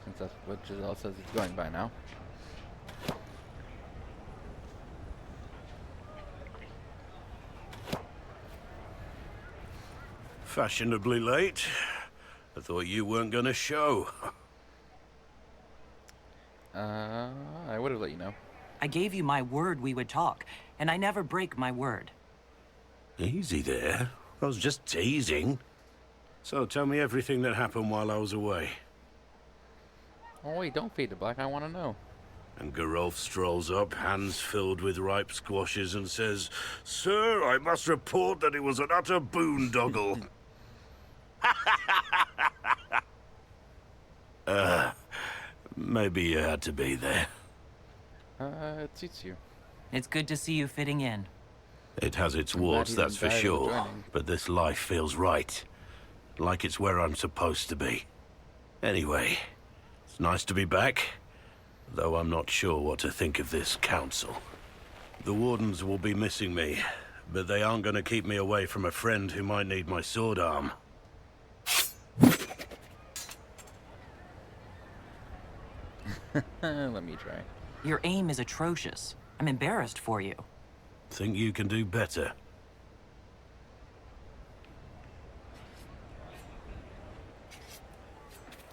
Since that's what Giselle says he's going by now. Fashionably late. I thought you weren't gonna show. I would have let you know. I gave you my word we would talk, and I never break my word. Easy there. I was just teasing. So tell me everything that happened while I was away. Oh wait, don't fade to black, I want to know. And Geralf strolls up, hands filled with ripe squashes, and says, "Sir, I must report that it was an utter boondoggle." Maybe you had to be there. It suits you. It's good to see you fitting in. It has its I'm glad warts, you that's didn't for die sure. joining. But this life feels right. Like it's where I'm supposed to be. Anyway, it's nice to be back. Though I'm not sure what to think of this council. The Wardens will be missing me, but they aren't going to keep me away from a friend who might need my sword arm. Let me try. Your aim is atrocious. I'm embarrassed for you. Think you can do better?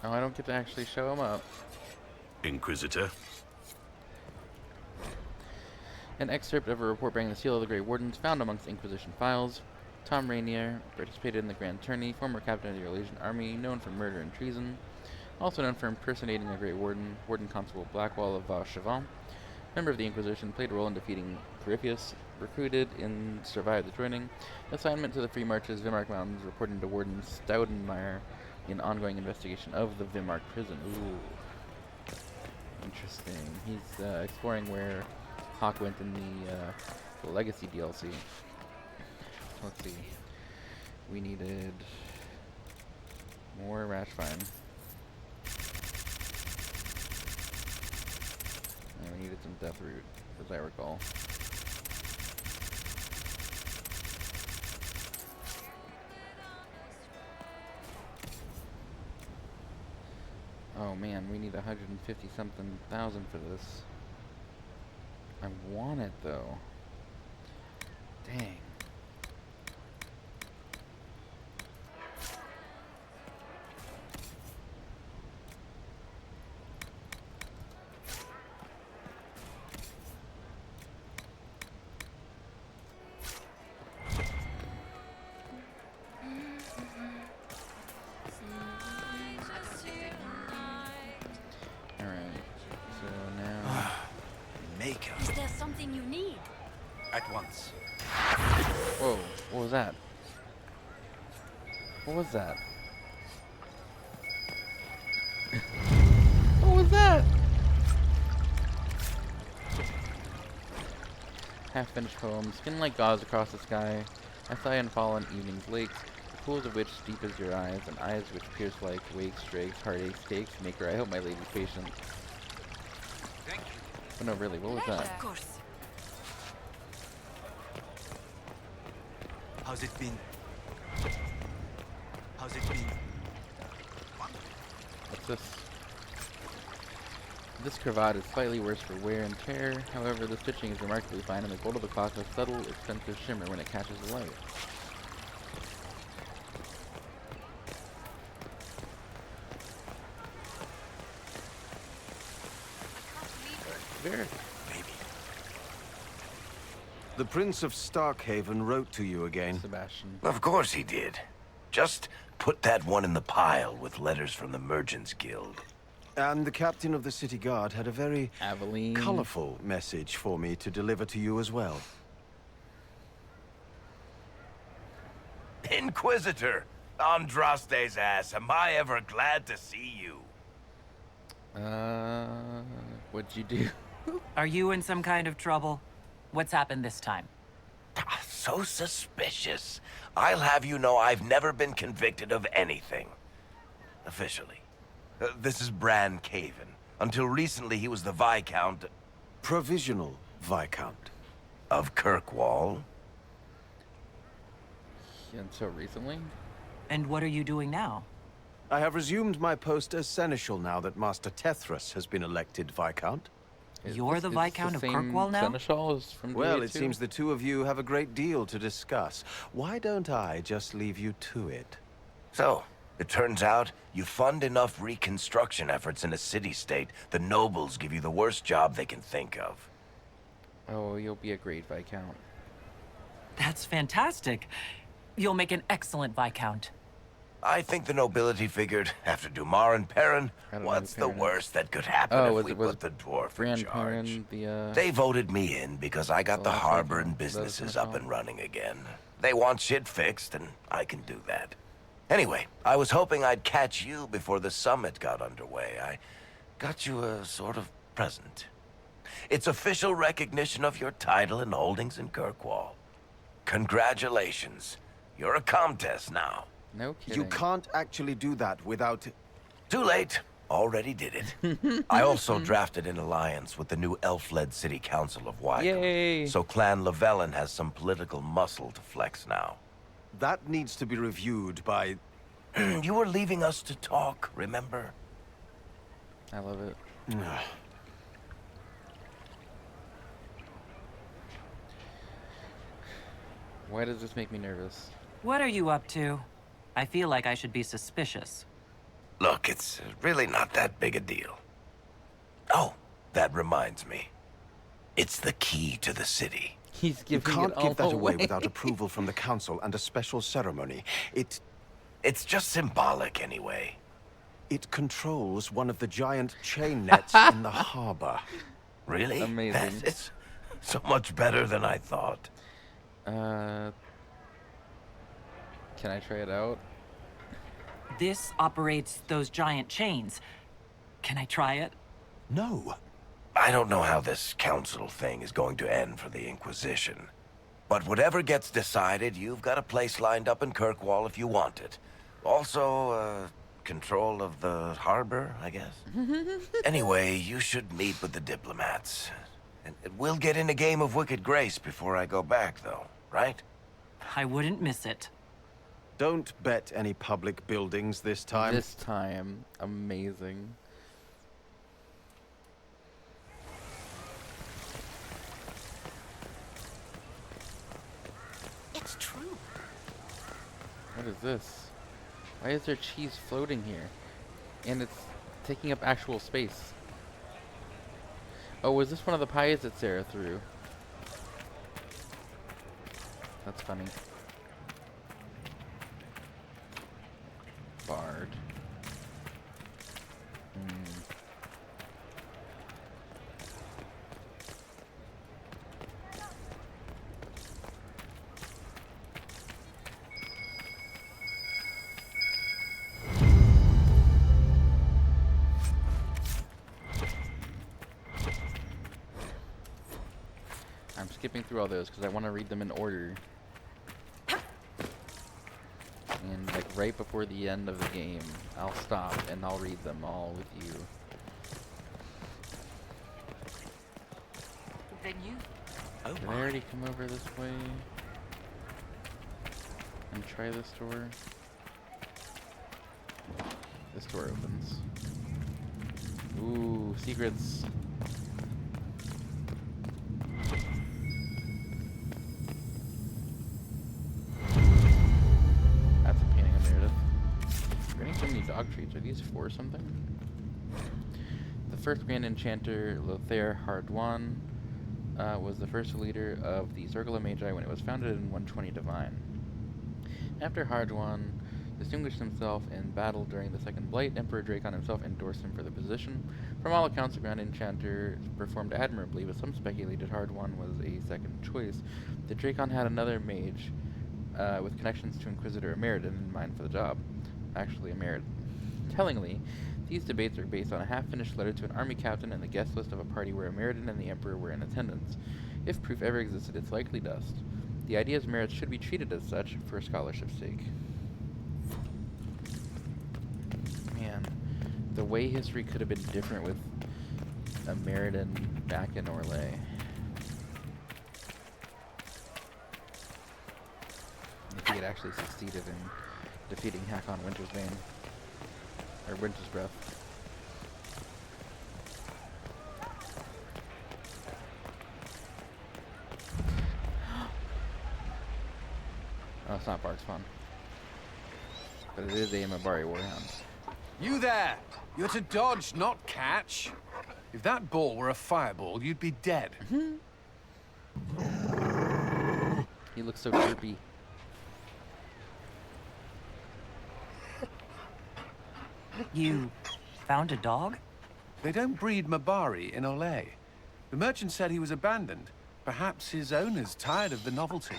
Oh, I don't get to actually show him up. Inquisitor. An excerpt of a report bearing the seal of the Grey Wardens found amongst Inquisition files. Tom Rainier participated in the Grand Tourney, former captain of the Eurasian Army, known for murder and treason. Also known for impersonating a Grey Warden, Warden Constable Blackwall of Vauchevant. Member of the Inquisition, played a role in defeating Corypheus. Recruited and survived the joining. Assignment to the Free Marches, Vimark Mountains, reporting to Warden Staudenmeyer in ongoing investigation of the Vimark prison. Ooh. Interesting. He's exploring where Hawk went in the Legacy DLC. Let's see. We needed more Rashfine. And we needed some Death Root, as I recall. Oh man, we need 150 something thousand for this. I want it though. Dang. Is there something you need? At once. Whoa, what was that? What was that? What was that? Half-finished poem. Skin like gauze across the sky. I sigh and fall on evening's lakes, the pools of which deep as your eyes, and eyes which pierce like wakes, drakes, heartaches, stakes, maker. I hope my lady's patient. Thank you. Oh no, really, what was that? Of course. How's it been? How's it been? What's this? This cravat is slightly worse for wear and tear. However, the stitching is remarkably fine, and the gold of the cloth has subtle, expensive shimmer when it catches the light. Very. The Prince of Starkhaven wrote to you again. Sebastian. Of course he did. Just put that one in the pile with letters from the Merchants Guild. And the captain of the city guard had a very colorful message for me to deliver to you as well. Inquisitor! Andraste's ass, am I ever glad to see you? What'd you do? Are you in some kind of trouble? What's happened this time? So suspicious. I'll have you know I've never been convicted of anything. Officially. This is Bran Caven. Until recently, he was the Viscount... Provisional Viscount. Of Kirkwall. Until recently? And what are you doing now? I have resumed my post as Seneschal now that Master Tethras has been elected Viscount. You're the Viscount of Kirkwall now? Seneschal is from Well, DA2? it seems the two of you have a great deal to discuss. Why don't I just leave you to it? So, it turns out you fund enough reconstruction efforts in a city-state, the nobles give you the worst job they can think of. Oh, you'll be a great Viscount. That's fantastic. You'll make an excellent Viscount. I think the nobility figured, after Dumar and Perrin, what's the worst that could happen if we put the dwarf in charge? They voted me in because I got the harbor and businesses up and running again. They want shit fixed, and I can do that. Anyway, I was hoping I'd catch you before the summit got underway. I got you a sort of present. It's official recognition of your title and holdings in Kirkwall. Congratulations. You're a Comtesse now. No kidding. You can't actually do that without... Too late. Already did it. I also drafted an alliance with the new elf-led city council of Wycombe. Yay. So Clan Llewellyn has some political muscle to flex now. That needs to be reviewed by... You were leaving us to talk, remember? I love it. Why does this make me nervous? What are you up to? I feel like I should be suspicious. Look, it's really not that big a deal. Oh, that reminds me. It's the key to the city. He's You giving can't it give that all away away. without approval from the council and a special ceremony. It's just symbolic anyway. It controls one of the giant chain nets in the harbor. Really? Amazing. It's so much better than I thought. Can I try it out? This operates those giant chains. Can I try it? No. I don't know how this council thing is going to end for the Inquisition. But whatever gets decided, you've got a place lined up in Kirkwall if you want it. Also, control of the harbor, I guess. Anyway, you should meet with the diplomats. And we'll get in a game of Wicked Grace before I go back, though, right? I wouldn't miss it. Don't bet any public buildings this time. This time. Amazing. It's true. What is this? Why is there cheese floating here? And it's taking up actual space. Oh, was this one of the pies that Sarah threw? That's funny. Bard. I'm skipping through all those because I want to read them in order. And like right before the end of the game, I'll stop and I'll read them all with you. Then you. Oh Did I already come over this way? And try this door? This door opens. Ooh, secrets. That's a painting of Meredith. We're getting so many dog treats. Are these for something? The first Grand Enchanter, Lothair Hardwan, was the first leader of the Circle of Magi when it was founded in 120 Divine. After Hardwan distinguished himself in battle during the Second Blight, Emperor Dracon himself endorsed him for the position. From all accounts, the Grand Enchanter performed admirably, but some speculated Hardwan was a second choice. The Dracon had another mage with connections to Inquisitor Emeridin in mind for the job. Actually, Emerid. Tellingly, these debates are based on a half-finished letter to an army captain and the guest list of a party where Emeridin and the Emperor were in attendance. If proof ever existed, it's likely dust. The idea's merits should be treated as such for scholarship's sake. Man, the way history could have been different with a Meriden back in Orlais. If he had actually succeeded in defeating Hakon Winter's Bane. Or Winter's Breath. Oh, it's not Bark's fun. But it is a Mabari Warhound. You there! You're to dodge, not catch. If that ball were a fireball, you'd be dead. He looks so chirpy. You found a dog? They don't breed Mabari in Orlais. The merchant said he was abandoned. Perhaps his owner's tired of the novelty.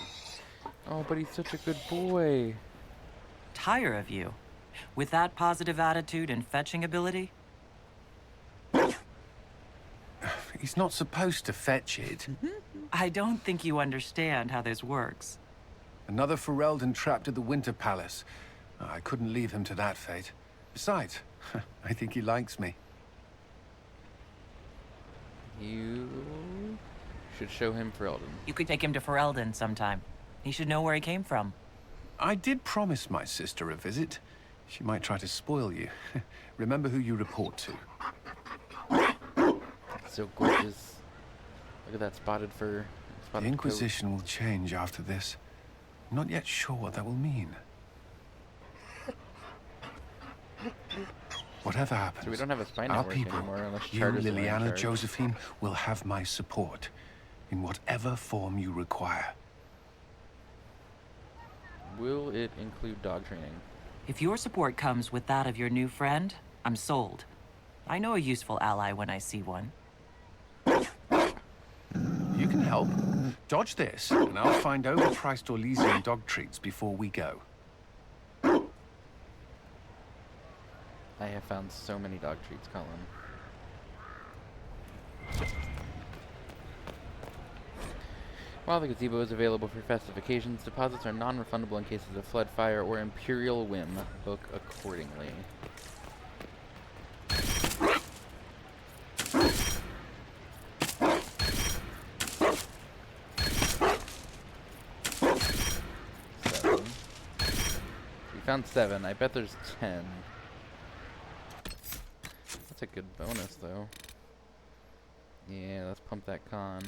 Oh, but he's such a good boy. Tire of you? With that positive attitude and fetching ability? He's not supposed to fetch it. I don't think you understand how this works. Another Ferelden trapped at the Winter Palace. I couldn't leave him to that fate. Besides, I think he likes me. You should show him Ferelden. You could take him to Ferelden sometime. He should know where he came from. I did promise my sister a visit. She might try to spoil you. Remember who you report to. So gorgeous. Look at that spotted fur. Spotted The Inquisition will change after this. I'm not yet sure what that will mean. Whatever happens, so we don't have a spy our network people, anymore unless you, Charter's Liliana, Josephine, will have my support in whatever form you require. Will it include dog training? If your support comes with that of your new friend, I'm sold. I know a useful ally when I see one. You can help. Dodge this, and I'll find overpriced Orlesian dog treats before we go. I have found so many dog treats, Colin. While the gazebo is available for festive occasions, deposits are non-refundable in cases of flood, fire, or imperial whim. Book accordingly. We found 7. I bet there's 10. That's a good bonus, though. Yeah, let's pump that con.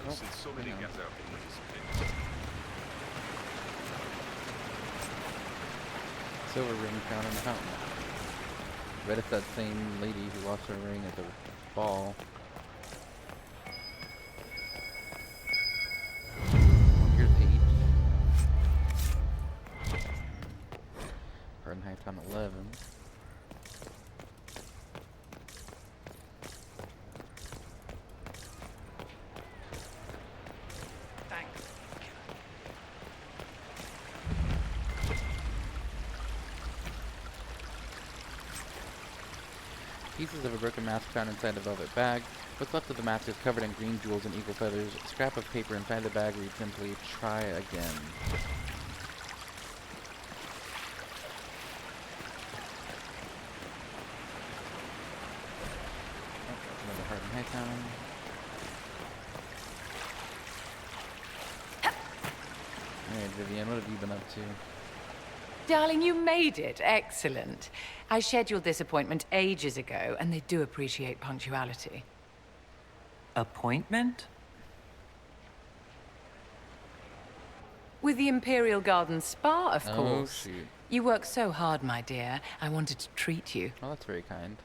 Since so many guests out in this Silver ring found in the fountain. Bet it's that same lady who lost her ring at the ball. Here's 8. Fahrenheit on 11. Pieces of a broken mask found inside the velvet bag. What's left of the mask is covered in green jewels and eagle feathers. A scrap of paper inside the bag reads simply, "Try again." Oh, that's another heart and high town. Alright, Vivienne, what have you been up to? Darling, you made it. Excellent. I scheduled this appointment ages ago, and they do appreciate punctuality. Appointment? With the Imperial Garden Spa, of Oh, course. shoot. You work so hard, my dear. I wanted to treat you. Oh, that's very kind.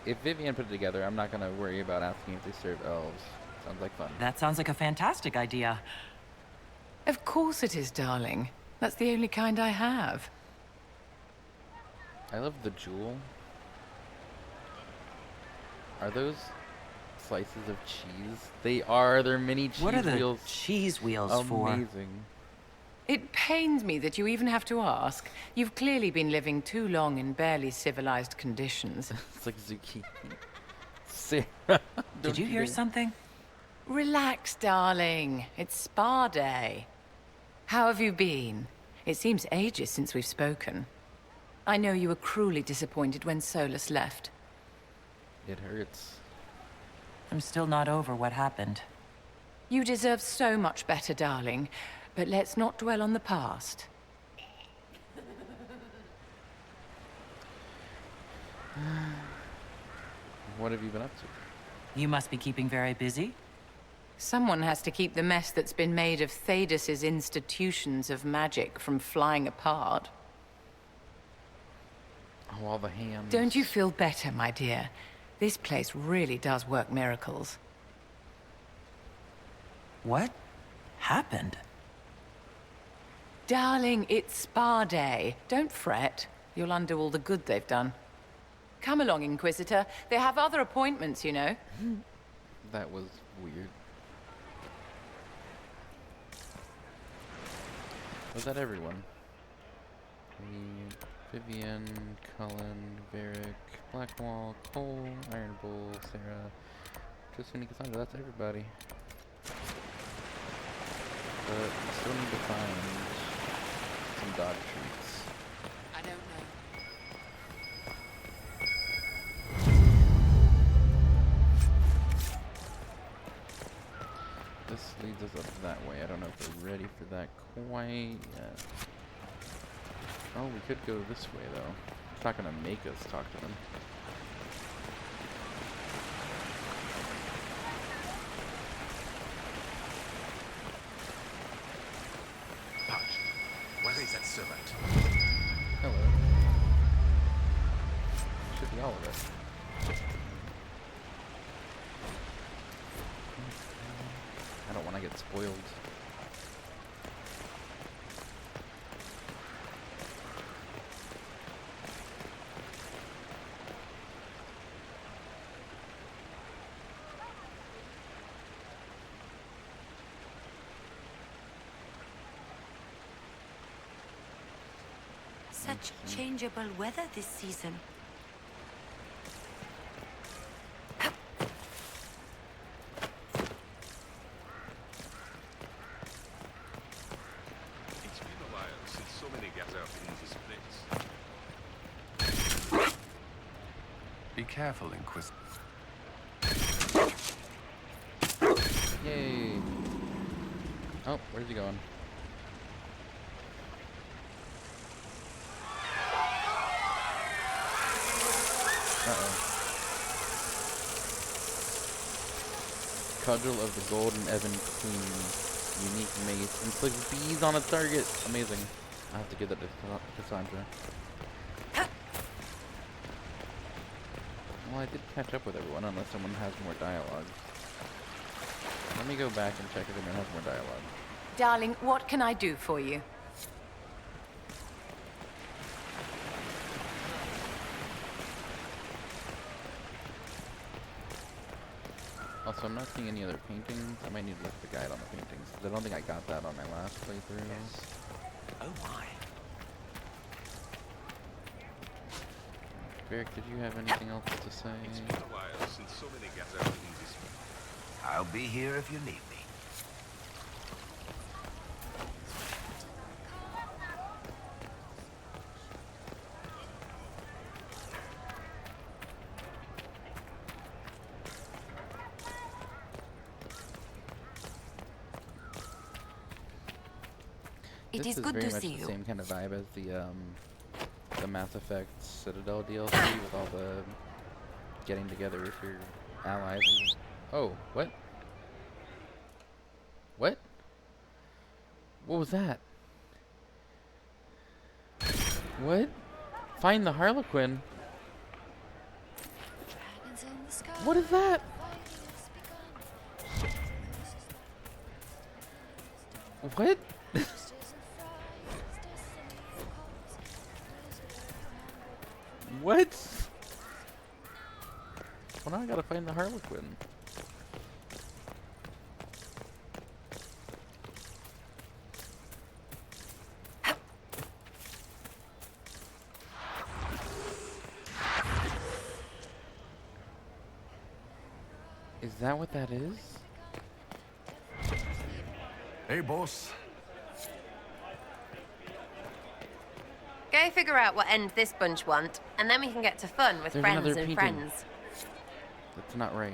If Vivienne put it together, I'm not gonna worry about asking if they serve elves. Sounds like fun. That sounds like a fantastic idea. Of course it is, darling. That's the only kind I have. I love the jewel. Are those slices of cheese. They are. They're mini cheese wheels. What are the cheese wheels for? Amazing. It pains me that you even have to ask. You've clearly been living too long in barely civilized conditions. It's like zucchini. Sarah, did you hear something? Relax, darling. It's spa day. How have you been? It seems ages since we've spoken. I know you were cruelly disappointed when Solus left. It hurts. I'm still not over what happened. You deserve so much better, darling. But let's not dwell on the past. What have you been up to? You must be keeping very busy. Someone has to keep the mess that's been made of Thaddeus's institutions of magic from flying apart. Oh, all the hands. Don't you feel better, my dear? This place really does work miracles. What happened? Darling, it's spa day. Don't fret. You'll undo all the good they've done. Come along, Inquisitor. They have other appointments, you know. That was weird. Was that everyone? Vivian, Cullen, Varric, Blackwall, Cole, Iron Bull, Sarah, Josephine, Cassandra. That's everybody. But we still need to find some dog treats. I don't know. This leads us up that way. I don't know if we're ready for that quite yet. Oh, we could go this way though. It's not gonna make us talk to them. Where is that servant? Hello. Should be all of us. I don't want to get spoiled. Such changeable weather this season. It's been a while since so many gathered in this place. Be careful, Inquisitor. Yay! Oh, where's he going? Cudgel of the Golden Ebon Queen. Unique mace. Inflicts bees on a target. Amazing. I have to give that to Cassandra. Well, I did catch up with everyone, unless someone has more dialogue. Let me go back and check if anyone has more dialogue. Darling, what can I do for you? Also, I'm not seeing any other paintings. I might need to look at the guide on the paintings, because I don't think I got that on my last playthrough. Yes. Oh my. Varric, did you have anything else to say? It's been a while since so many gathered in this place. I'll be here if you need me. It This is good very to much see the you. same kind of vibe as the Mass Effect Citadel DLC with all the getting together with your allies. And oh, what? What? What was that? What? Find the Harlequin. What is that? What? What? Well, now I gotta find the Harlequin. Is that what that is? Hey, boss. Go figure out what end this bunch want, and then we can get to fun with There's friends another and painting. friends. That's not right.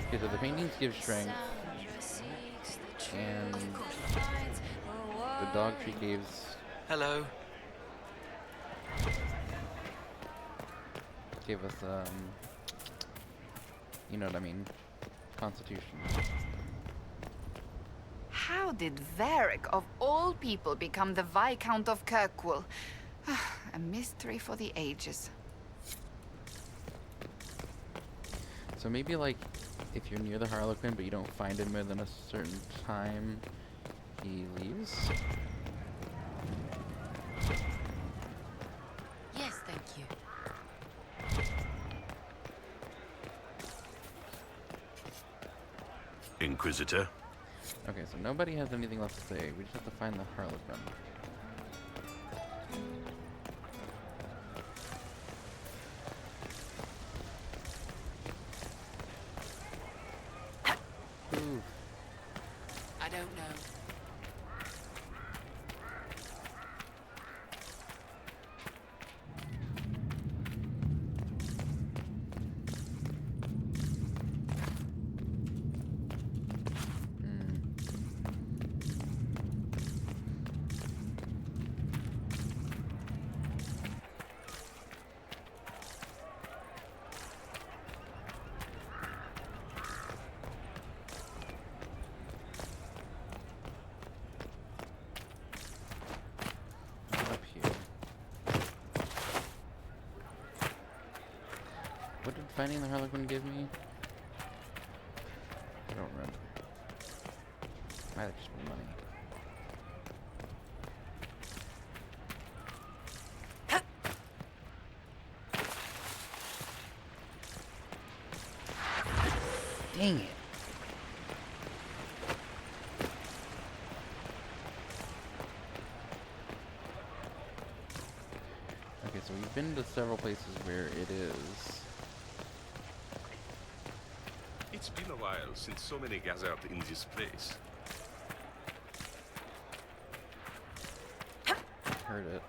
Okay, so the paintings give strength, and the dog tree gives. Hello. Gave us you know what I mean, Constitution. How did Varric, of all people, become the Viscount of Kirkwall? A mystery for the ages. So maybe like, if you're near the Harlequin but you don't find him within a certain time, he leaves? Yes, thank you. Inquisitor? Okay, so nobody has anything left to say. We just have to find the Harlequin. Ooh. I don't know. Up here. What did finding the Harlequin give me? I don't remember. Might have just been money. Dang it. Okay, so we've been to several places where it is. It's been a while since so many gathered in this place. Heard it.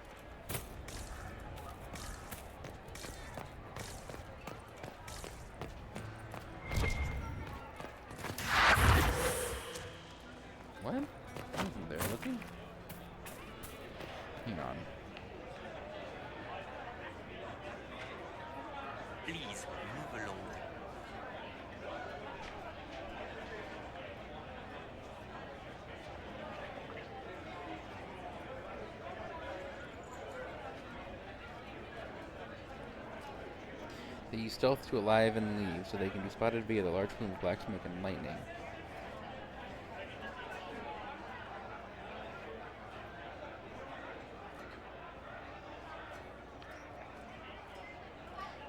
What? I wasn't there, was he? Hang on. Please, move along. They use stealth to alive and leave, so they can be spotted via the large plume of black smoke and lightning.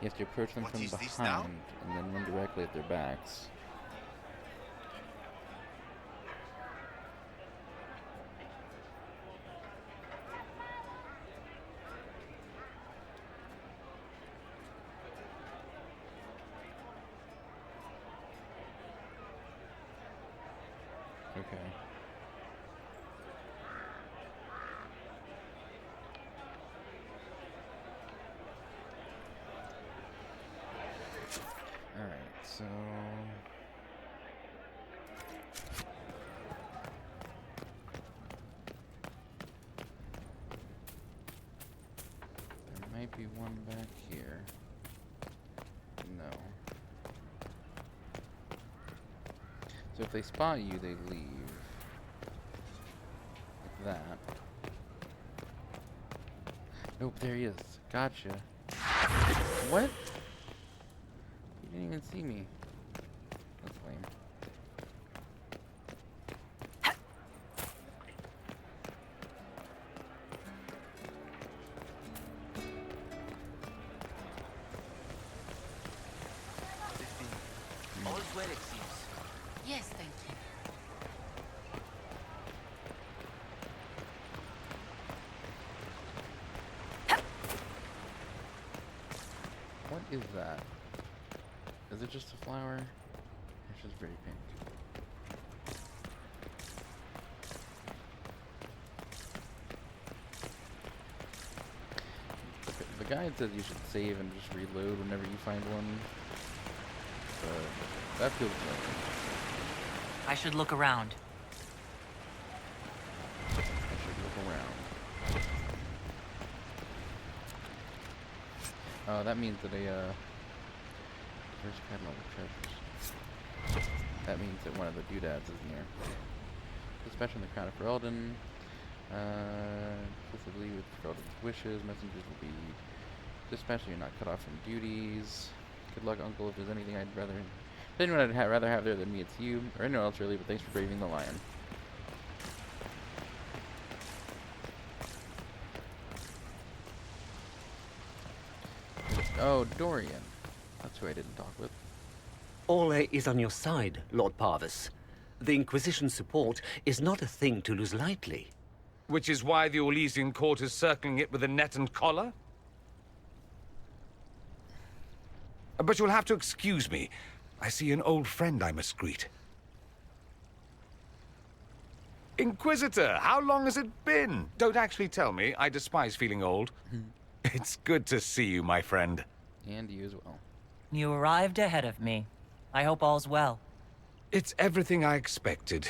You have to approach them from behind, and then run directly at their backs. Okay. Alright, so... there might be one back here. No. So if they spot you, they leave. Like that. Nope, there he is. Gotcha. What? He didn't even see me. That's lame. All's well, it seems. Yes, thank you. What is that? Is it just a flower? It's just very pink. The guide says you should save and just reload whenever you find one. But that feels like I should look around. I should look around. Oh, that means that where's catalog of treasures? That means that one of the doodads is near. Dispatch on the crown of Ferelden. Explicitly with Ferelden's wishes, messengers will be dispatched so you're not cut off from duties. Good luck, Uncle. If there's anything I'd rather... If anyone I'd rather have there than me, it's you. Or anyone else, really, but thanks for braving the lion. Oh, Dorian. That's who I didn't talk with. Orlais is on your side, Lord Parvis. The Inquisition's support is not a thing to lose lightly. Which is why the Orlesian court is circling it with a net and collar? But you'll have to excuse me. I see an old friend I must greet. Inquisitor, how long has it been? Don't actually tell me. I despise feeling old. It's good to see you, my friend. And you as well. You arrived ahead of me. I hope all's well. It's everything I expected.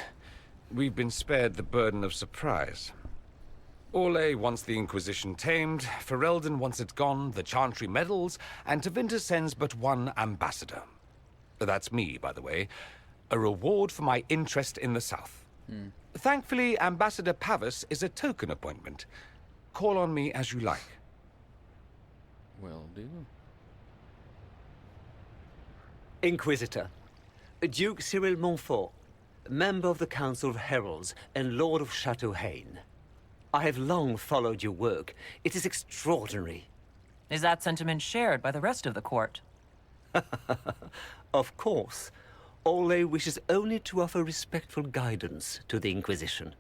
We've been spared the burden of surprise. Orlais wants the Inquisition tamed, Ferelden wants it gone, the Chantry meddles, and Tevinter sends but one ambassador. That's me, by the way. A reward for my interest in the South. Thankfully, Ambassador Pavis is a token appointment. Call on me as you like. Will do. Inquisitor, Duke Cyril Montfort, member of the Council of Heralds and Lord of Chateau Haine. I have long followed your work. It is extraordinary. Is that sentiment shared by the rest of the court? Of course. Orlais wishes only to offer respectful guidance to the Inquisition.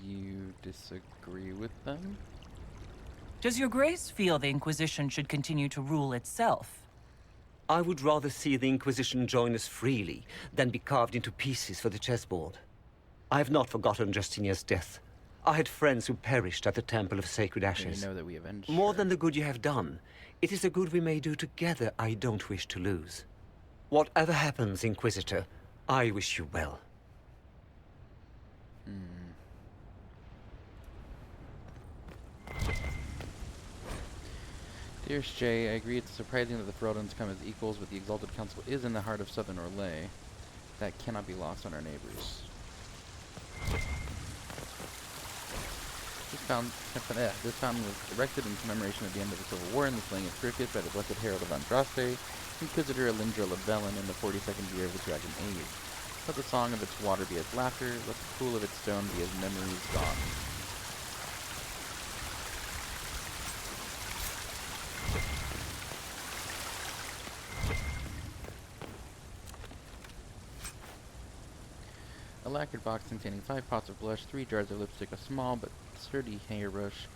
You disagree with them? Does your grace feel the Inquisition should continue to rule itself? I would rather see the Inquisition join us freely than be carved into pieces for the chessboard. I have not forgotten Justinia's death. I had friends who perished at the Temple of Sacred Ashes. You know that we avenged More than the good you have done, it is the good we may do together I don't wish to lose. Whatever happens, Inquisitor, I wish you well. Dearest Jay, I agree it's surprising that the Fereldans come as equals, but the Exalted Council is in the heart of Southern Orlais. That cannot be lost on our neighbors. This fountain was erected in commemoration of the end of the Civil War and the slaying of Corypheus by the Blessed Herald of Andraste, Inquisitor Elindra Lebellin in the 42nd year of the Dragon Age. Let the song of its water be as laughter, let the pool of its stone be as memories gone. A lacquered box containing 5 pots of blush, 3 jars of lipstick, a small but sturdy hairbrush,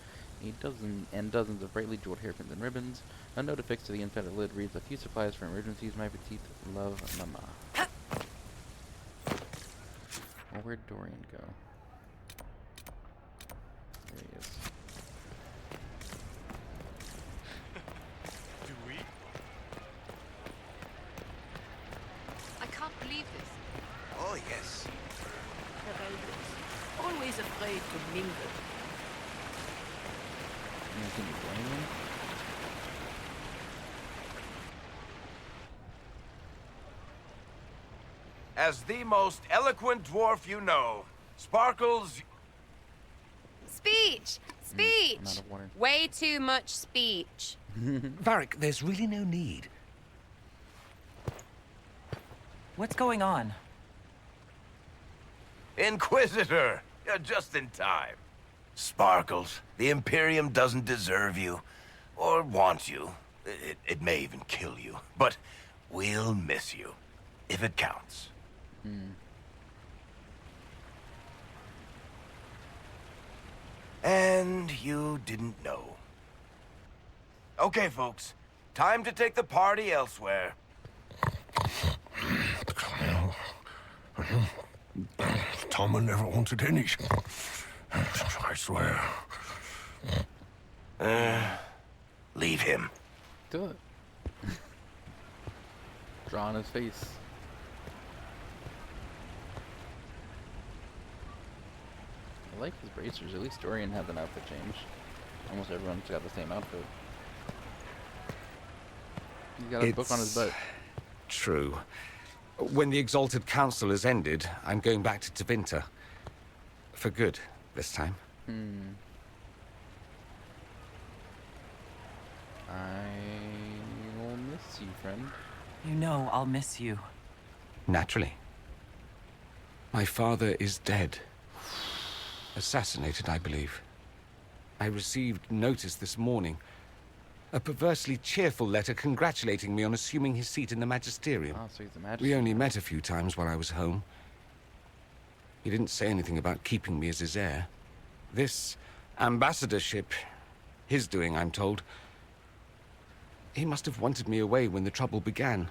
dozens of brightly jeweled hairpins and ribbons. A note affixed to the inside of the lid reads, "A few supplies for emergencies, my petite love, mama." Well, where'd Dorian go? There he is. Do we? I can't believe this. Oh, yes. Always afraid to mingle. Can you blame him? As the most eloquent dwarf you know, Sparkles... Speech! Speech! I'm out of water. Way too much speech. Varric, there's really no need. What's going on? Inquisitor! You're just in time. Sparkles, the Imperium doesn't deserve you. Or want you. It may even kill you. But we'll miss you. If it counts. And you didn't know. Okay, folks. Time to take the party elsewhere. Tama never wanted any. I swear. Leave him. Do it. Draw on his face. I like his bracers. At least Dorian had an outfit change. Almost everyone's got the same outfit. He's got a book on his butt. True. When the Exalted Council has ended, I'm going back to Tevinter. For good, this time. I will miss you, friend. You know I'll miss you. Naturally. My father is dead. Assassinated, I believe. I received notice this morning. A perversely cheerful letter congratulating me on assuming his seat in the Magisterium. Oh, so he's the Magisterium. We only met a few times while I was home. He didn't say anything about keeping me as his heir. This ambassadorship, his doing, I'm told. He must have wanted me away when the trouble began.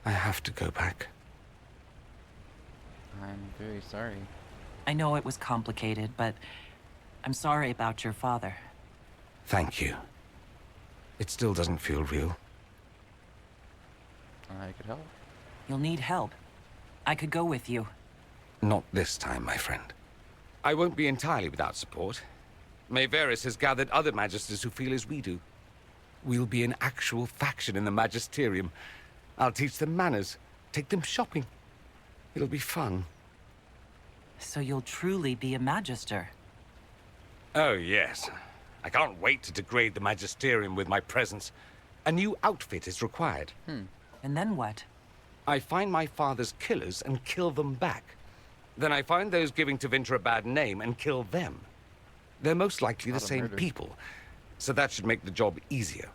I have to go back. I'm very sorry. I know it was complicated, but I'm sorry about your father. Thank you. It still doesn't feel real. I could help. You'll need help. I could go with you. Not this time, my friend. I won't be entirely without support. Maevaris has gathered other magisters who feel as we do. We'll be an actual faction in the Magisterium. I'll teach them manners, take them shopping. It'll be fun. So you'll truly be a magister? Oh, yes. I can't wait to degrade the Magisterium with my presence. A new outfit is required. And then what? I find my father's killers and kill them back. Then I find those giving Tevinter a bad name and kill them. They're most likely the same people, so that should make the job easier.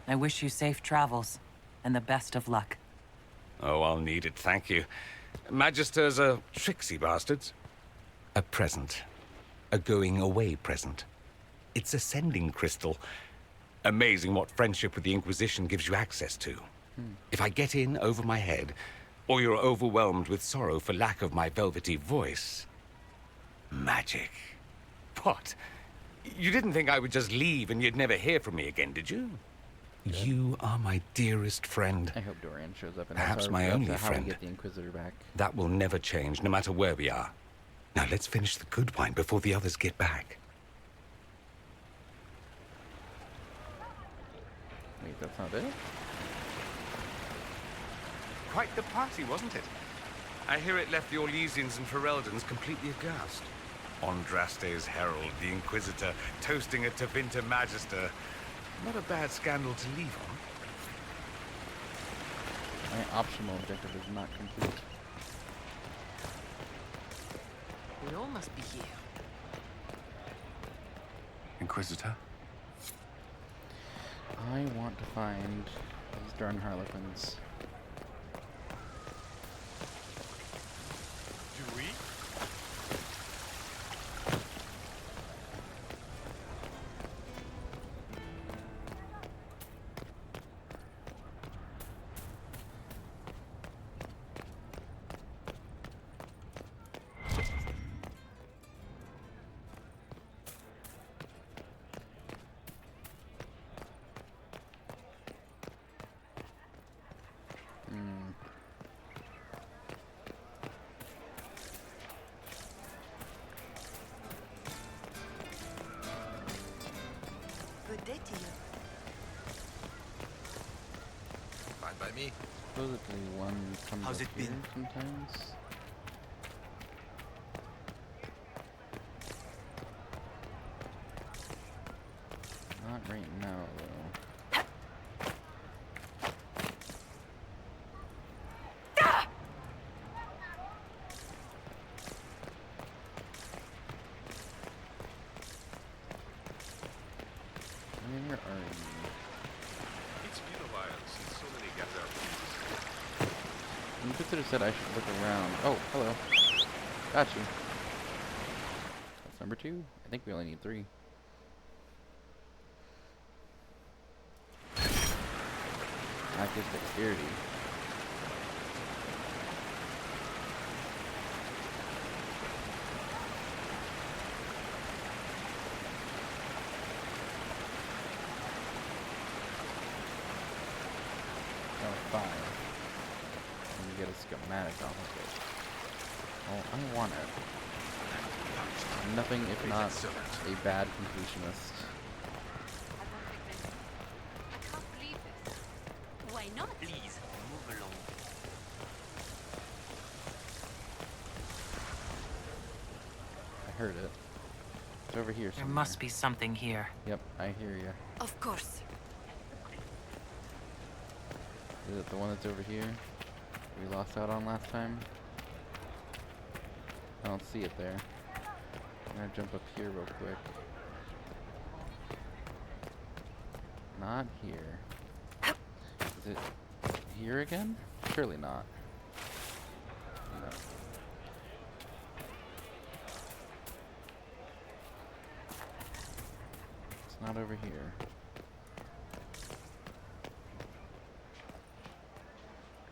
I wish you safe travels, and the best of luck. Oh, I'll need it, thank you. Magisters are tricksy bastards. A present. A going-away present. It's a sending crystal. Amazing what friendship with the Inquisition gives you access to. If I get in over my head, or you're overwhelmed with sorrow for lack of my velvety voice... Magic. What? You didn't think I would just leave and you'd never hear from me again, did you? You are my dearest friend. I hope Dorian shows up and perhaps my only how friend. we get the Inquisitor back. That will never change, no matter where we are. Now let's finish the good wine before the others get back. Wait, that's not it? Quite the party, wasn't it? I hear it left the Orlesians and Fereldans completely aghast. Andraste's herald, the Inquisitor, toasting a Tevinter Magister. Not a bad scandal to leave on. My optional objective is not complete. We all must be here. Inquisitor? I want to find these darn Harlequins. Do we? Good day to you. Fine by me. Supposedly one comes How's up it here been? sometimes. Not right now, though. Where are you? It's been a while since so many gathered. The Inquisitor said I should look around. Oh, hello. Got you. That's number 2. I think we only need 3. attack is dexterity. Oh, 5. And you get a schematic off of it. Well, I want it. Nothing if not a bad completionist. I can't believe this. Why not? Please, move along. I heard it. It's over here somewhere. There must be something here. Yep, I hear you. Of course. Is it the one that's over here? We lost out on last time? I don't see it there. I'm gonna jump up here real quick. Not here. Is it here again? Surely not. No. It's not over here.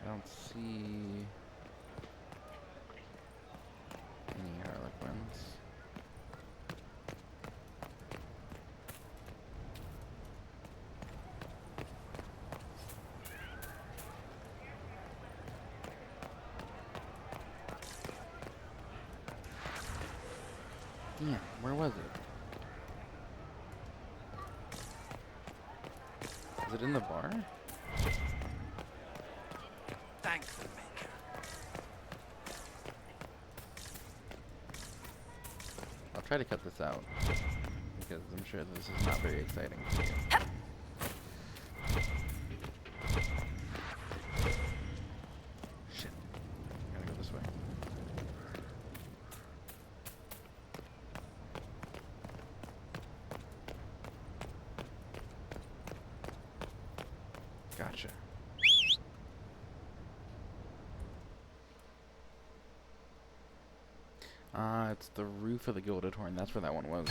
I don't see any Harlequins. Damn, where was it? Is it in the bar? Thank the Maker. I'll try to cut this out, because I'm sure this is not very exciting for you. Shit. Gotta go this way. Gotcha. It's the roof of the Gilded Horn. That's where that one was.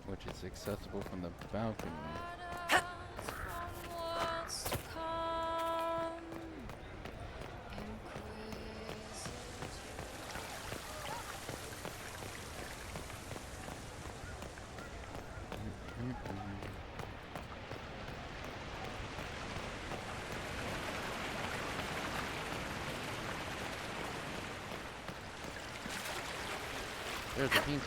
Which is accessible from the balcony. There's the painting.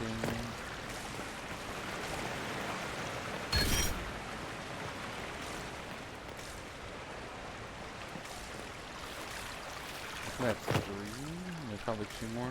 That's 3. There's probably 2 more.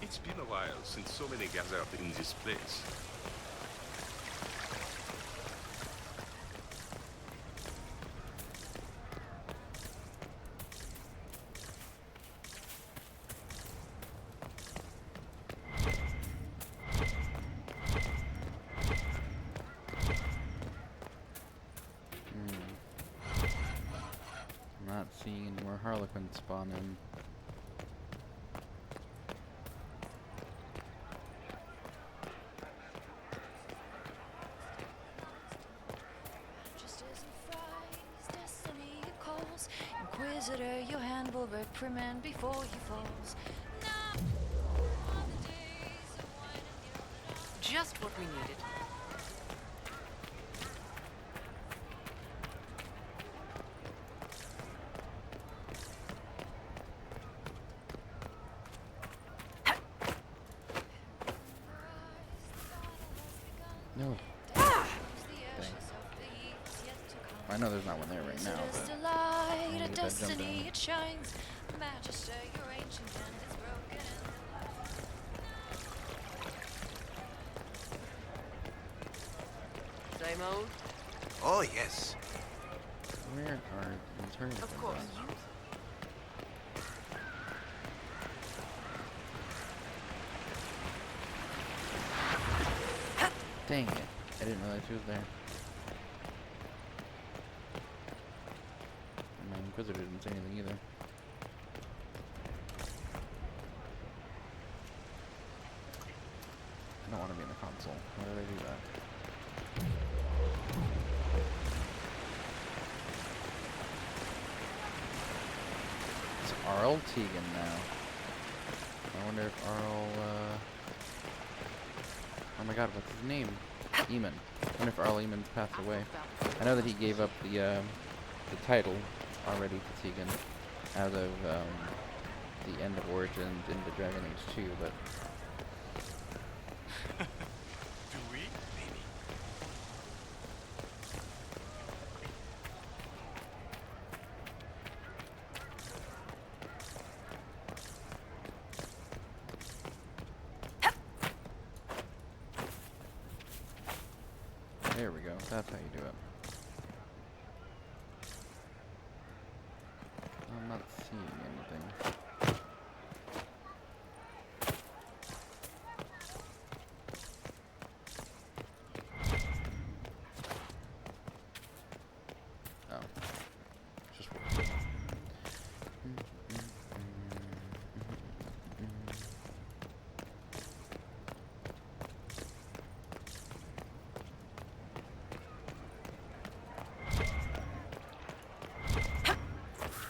It's been a while since so many gathered in this place. I'm not seeing any more Harlequins spawn in. Inquisitor, your hand will reprimand before he falls. Just what we needed. No. I know there's not one there right now, but I need to get that jump in. It shines. Magister, your ancient hand is broken. Same old? Oh, yes. Where are these hurricanes? Of course. Dang it. I didn't realize she was there. And my Inquisitor didn't say anything either. I don't want to be in the console. Why did I do that? It's Arl Tegan now. I wonder if Arl, oh my god, what's his name? Eamon. I wonder if Arl Eamon's passed away. I know that he gave up the title already to Tegan as of, the end of Origins into Dragon Age 2, but... Do we? Maybe. There we go. That's how you do it. I'm not seeing anything. Oh. Just work.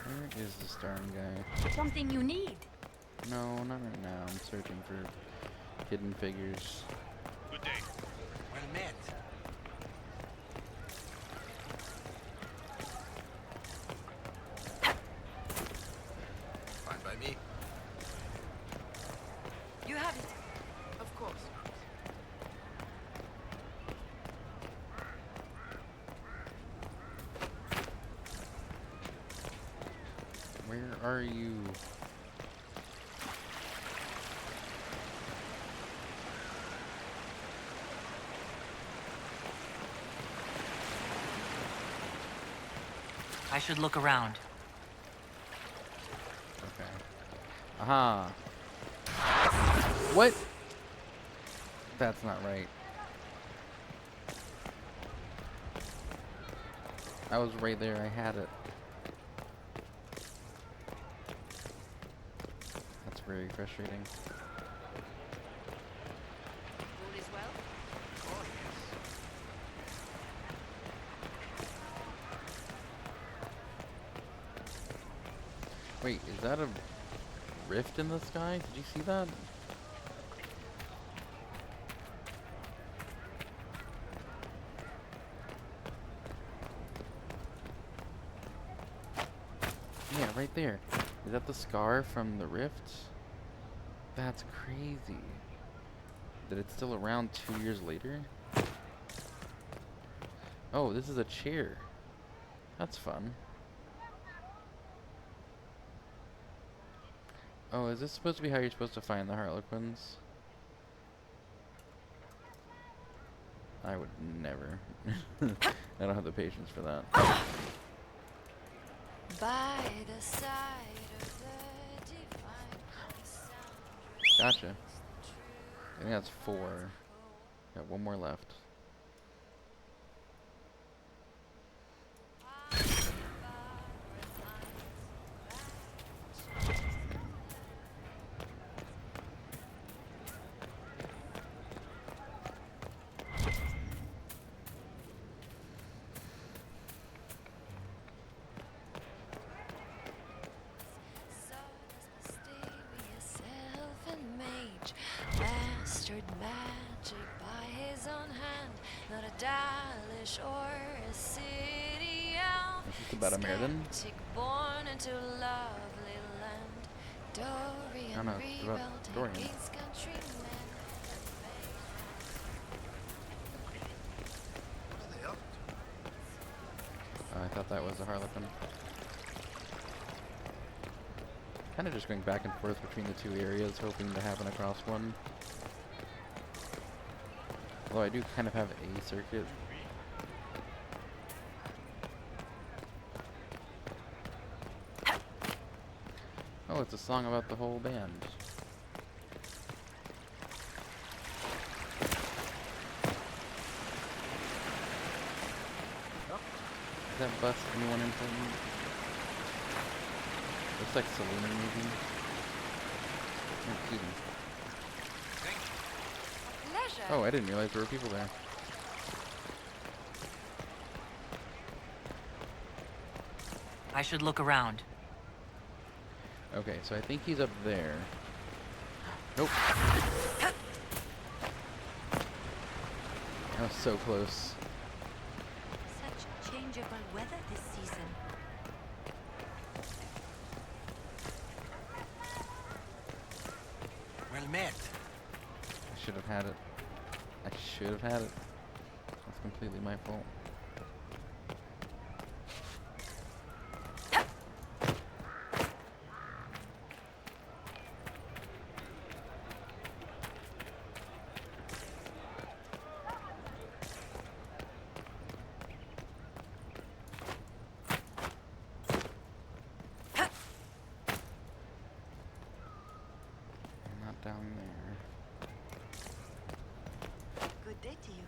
Where is this darn guy? Something you need. No, not right now. I'm searching for hidden figures. Good day. Well met. Fine by me. You have it. Of course. Where are you? I should look around. Okay. Aha. What? That's not right. I was right there. I had it. That's very frustrating. All is well? Oh, yes. Wait, is that a rift in the sky? Did you see that? Yeah, right there. Is that the scar from the rift? That's crazy. That it's still around 2 years later? Oh, this is a chair. That's fun. Oh, is this supposed to be how you're supposed to find the Harlequins? I would never. I don't have the patience for that. By the side of the divine sound. Gotcha. I think that's 4. Got one more left. Mastered magic by his own hand, not a Dalish or a city elf. Is this about a Meriden? Skeptic born into lovely land. Dorian No, it's about rebuilt Dorian. against countrymen. I thought that was a Harlequin. Kind of just going back and forth between the two areas, hoping to happen across one. Although I do kind of have a circuit Oh, it's a song about the whole band. Does that bust anyone important? Looks like Selena maybe. Oh, excuse me. Oh, I didn't realize there were people there. I should look around. Okay, so I think he's up there. Nope. That was so close. Such changeable weather this season. Well met. I should have had it. I should have had it. That's completely my fault. Down there. Good day to you.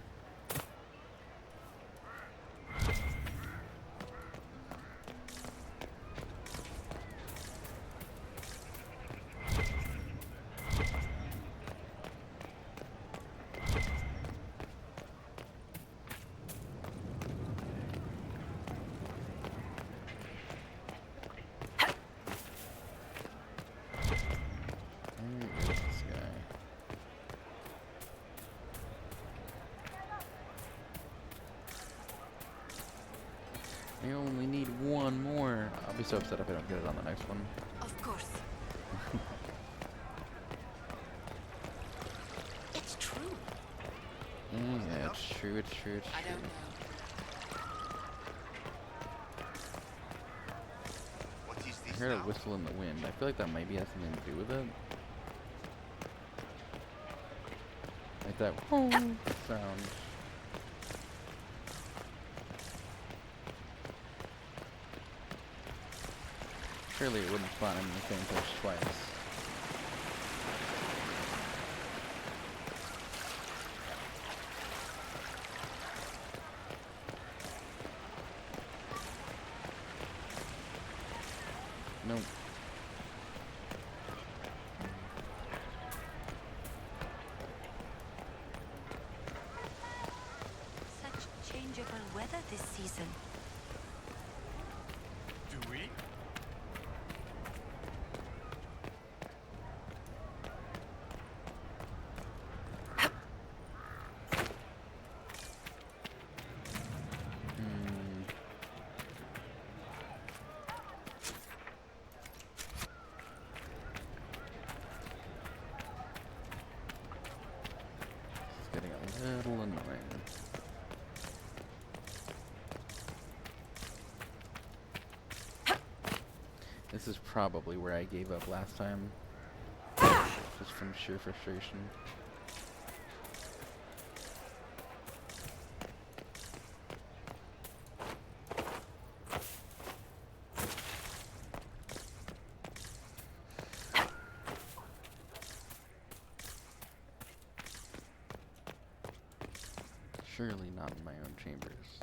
I only need one more. I'll be so upset if I don't get it on the next one. Of course. It's true. Yeah, it's true, it's true, it's true. I don't know. I heard a whistle in the wind. I feel like that maybe has something to do with it. Like that sound. Surely it wouldn't spawn in the same place twice. Nope. Such changeable weather this season. Do we? Little annoying. This is probably where I gave up last time. Just from sheer frustration. Surely not in my own chambers.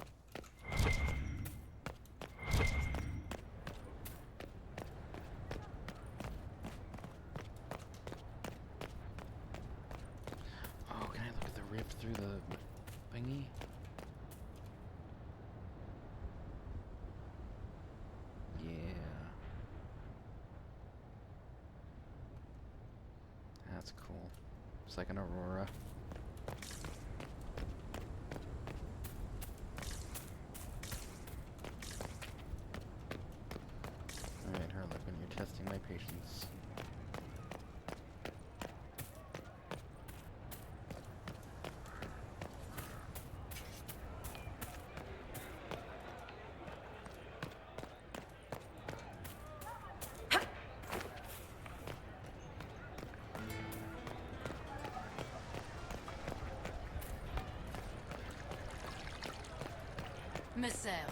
Oh, can I look at the rift through the thingy? Yeah. That's cool. It's like an aurora. Alright, Harlequin, you're testing my patience. Messer.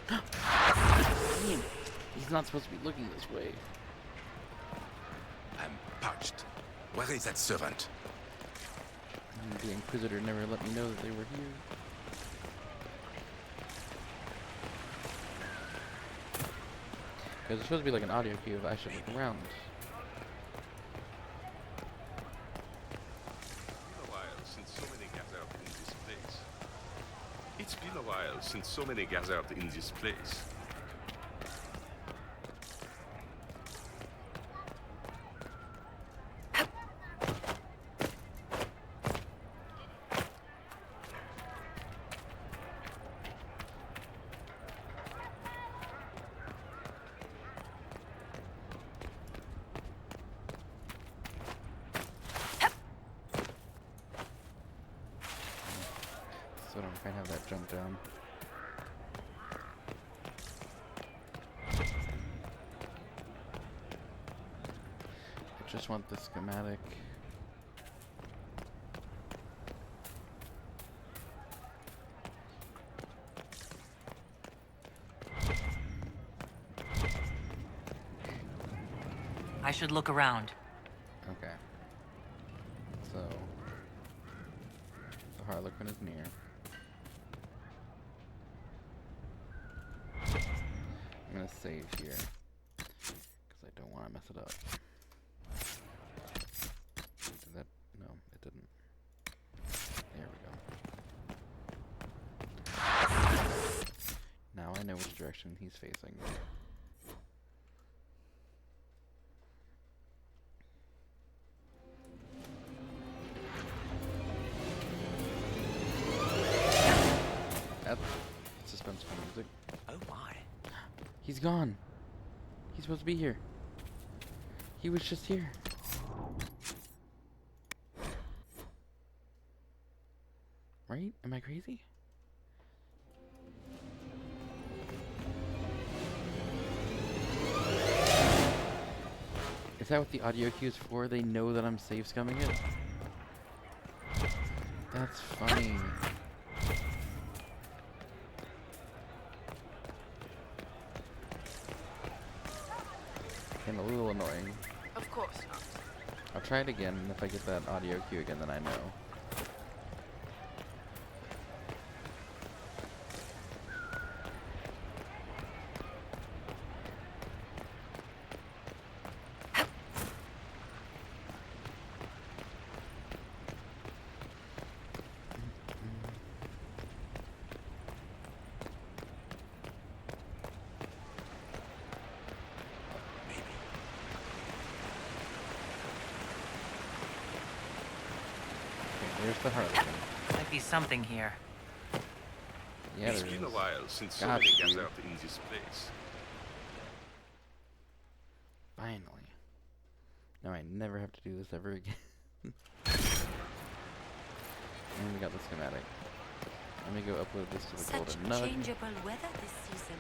Damn. He's not supposed to be looking this way. I'm parched. Where is that servant? And the Inquisitor never let me know that they were here. Because it's supposed to be like an audio cue if I should look around. It's been a while since so many gathered in this place. So I don't quite have that jump down. I just want the schematic. I should look around. Okay. So the Harlequin is near. I'm gonna save here because I don't want to mess it up. Did that? No, it didn't. There we go. Now I know which direction he's facing. That's suspenseful music. Oh my. He's gone. He's supposed to be here. He was just here. Right? Am I crazy? Is that what the audio cue is for? They know that I'm safe scumming it? That's funny. And a little annoying. Of course not. I'll try it again, and if I get that audio cue again, then I know. There's the Harlequin. Might be something here. Yeah, It's been a while since so many gathered in this place. Finally. Now I never have to do this ever again. And we got the schematic. Let me go upload this to the Such Golden Nug. changeable weather this season.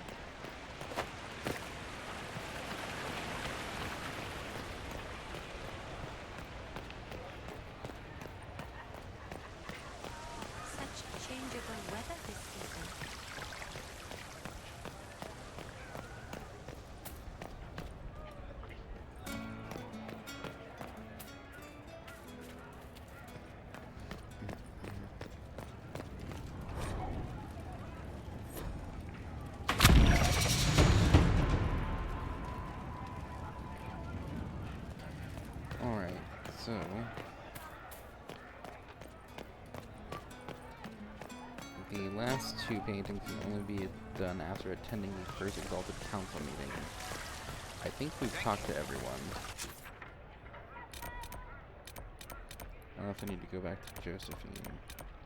Such changeable weather this season. Alright, so the last two paintings can only be done after attending the first Exalted Council meeting. I think we've talked to everyone. I don't know if I need to go back to Josephine.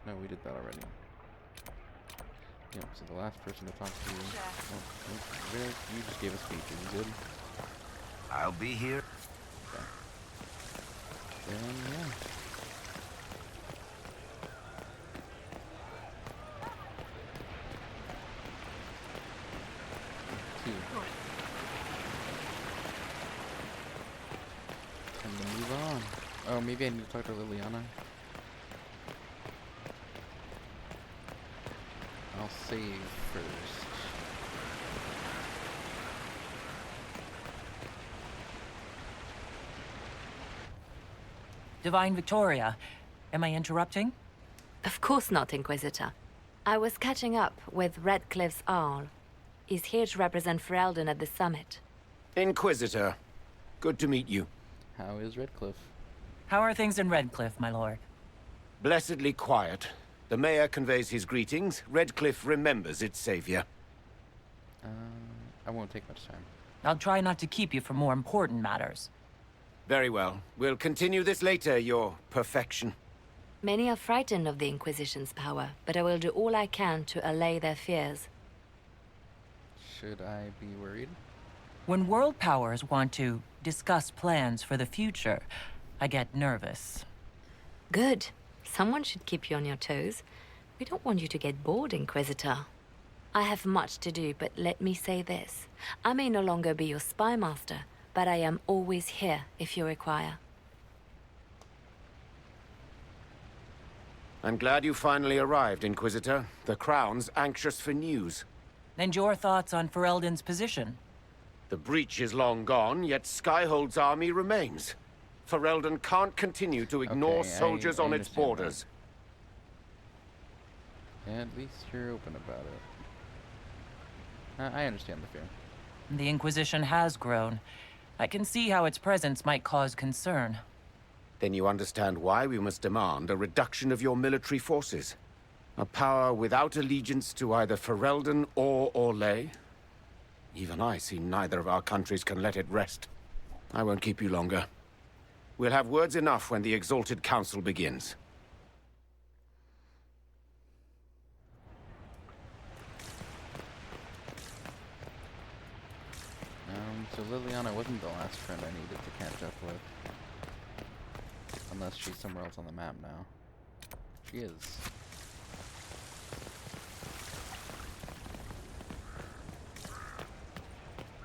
No, we did that already. Yep, so the last person to talk to... Oh, Rick, you just gave a speech. Are you good? I'll be here. Okay. Then, yeah. Time to move on. Oh, maybe I need to talk to Liliana. I'll save first. Divine Victoria, am I interrupting? Of course not, Inquisitor. I was catching up with Redcliffe's Arl. He's here to represent Ferelden at the summit. Inquisitor, good to meet you. How is Redcliffe? How are things in Redcliffe, my lord? Blessedly quiet. The mayor conveys his greetings. Redcliffe remembers its savior. I won't take much time. I'll try not to keep you from more important matters. Very well. We'll continue this later, your perfection. Many are frightened of the Inquisition's power, but I will do all I can to allay their fears. Should I be worried? When world powers want to discuss plans for the future, I get nervous. Good. Someone should keep you on your toes. We don't want you to get bored, Inquisitor. I have much to do, but let me say this. I may no longer be your spy master, but I am always here if you require. I'm glad you finally arrived, Inquisitor. The Crown's anxious for news. And your thoughts on Ferelden's position? The breach is long gone, yet Skyhold's army remains. Ferelden can't continue to ignore soldiers on its borders. At least you're open about it. I understand the fear. The Inquisition has grown. I can see how its presence might cause concern. Then you understand why we must demand a reduction of your military forces. A power without allegiance to either Ferelden or Orlais. Even I see neither of our countries can let it rest. I won't keep you longer. We'll have words enough when the Exalted Council begins. So Liliana wasn't the last friend I needed to catch up with. Unless she's somewhere else on the map now. She is.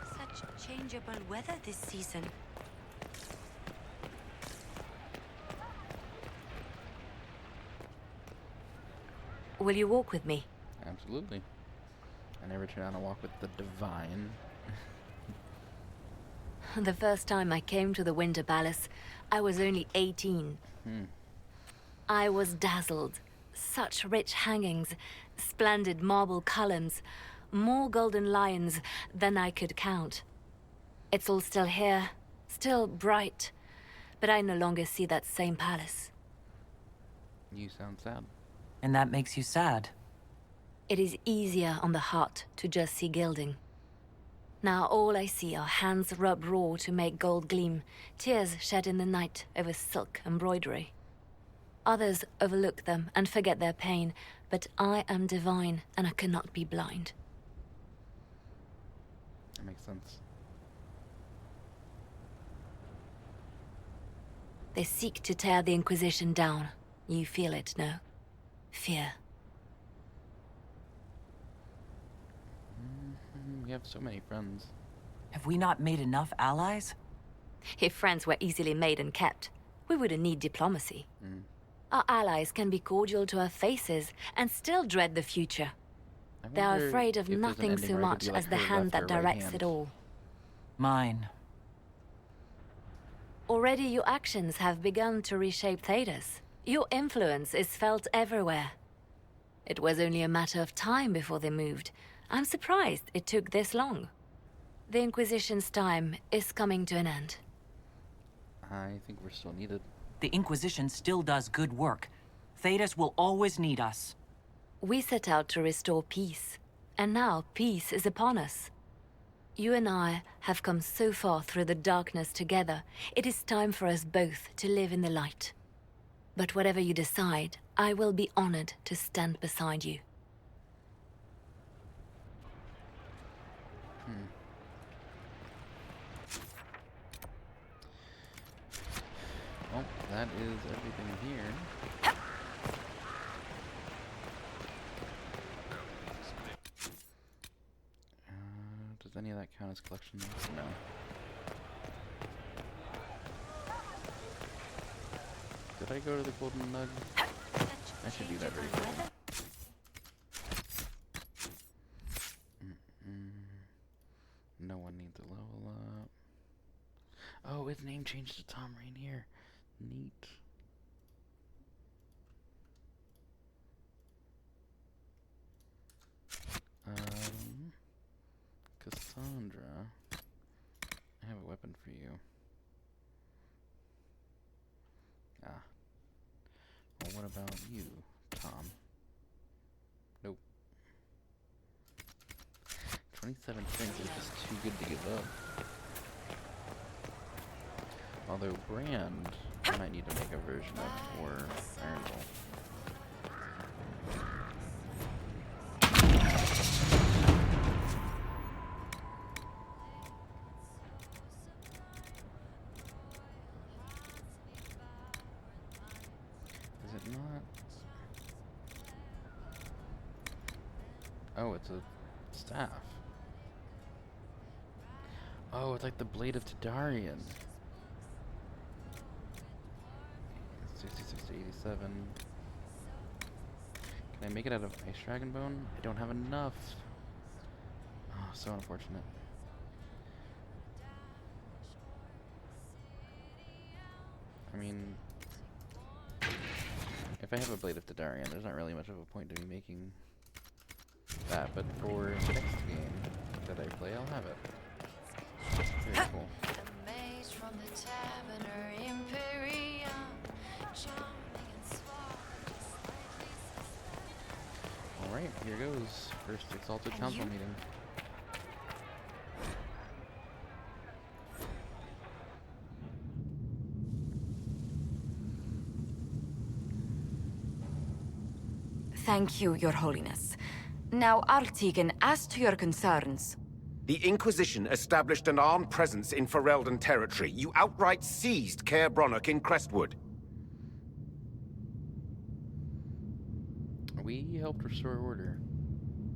Such changeable weather this season. Will you walk with me? Absolutely. I never turn down a walk with the Divine. The first time I came to the Winter Palace, I was only 18. I was dazzled. Such rich hangings, splendid marble columns, more golden lions than I could count. It's all still here, still bright, but I no longer see that same palace. You sound sad. And that makes you sad? It is easier on the heart to just see gilding. Now all I see are hands rubbed raw to make gold gleam, tears shed in the night over silk embroidery. Others overlook them and forget their pain, but I am divine and I cannot be blind. That makes sense. They seek to tear the Inquisition down. You feel it, no? Fear. We have so many friends. Have we not made enough allies? If friends were easily made and kept, we wouldn't need diplomacy. Our allies can be cordial to our faces and still dread the future. They are afraid of nothing so much as the hand that directs it all. Mine. Already your actions have begun to reshape Thedas. Your influence is felt everywhere. It was only a matter of time before they moved. I'm surprised it took this long. The Inquisition's time is coming to an end. I think we're still needed. The Inquisition still does good work. Thedas will always need us. We set out to restore peace, and now peace is upon us. You and I have come so far through the darkness together. It is time for us both to live in the light. But whatever you decide, I will be honored to stand beside you. Well, that is everything here. Does any of that count as collection? No. Did I go to the Golden Nug? I should do that very quickly. No one needs a level up. Oh, his name changed to Tom Rainier. Neat. Cassandra, I have a weapon for you. Ah. Well, what about you, Tom? Nope. 27 strength is just too good to give up. Although Brand, I might need to make a version of for Iron Bull. Is it not? Oh, it's a staff. Oh, it's like the Blade of Tadarian. 66 to 87. Can I make it out of Ice Dragon Bone? I don't have enough. Oh, so unfortunate. I mean, if I have a Blade of Tadarian, there's not really much of a point to me making that, but for the next game that I play, I'll have it. Very cool. Alright, here goes. First Exalted Council meeting. Thank you, Your Holiness. Now, Artigan, as to your concerns... The Inquisition established an armed presence in Ferelden territory. You outright seized Caer Bronach in Crestwood. We helped restore order.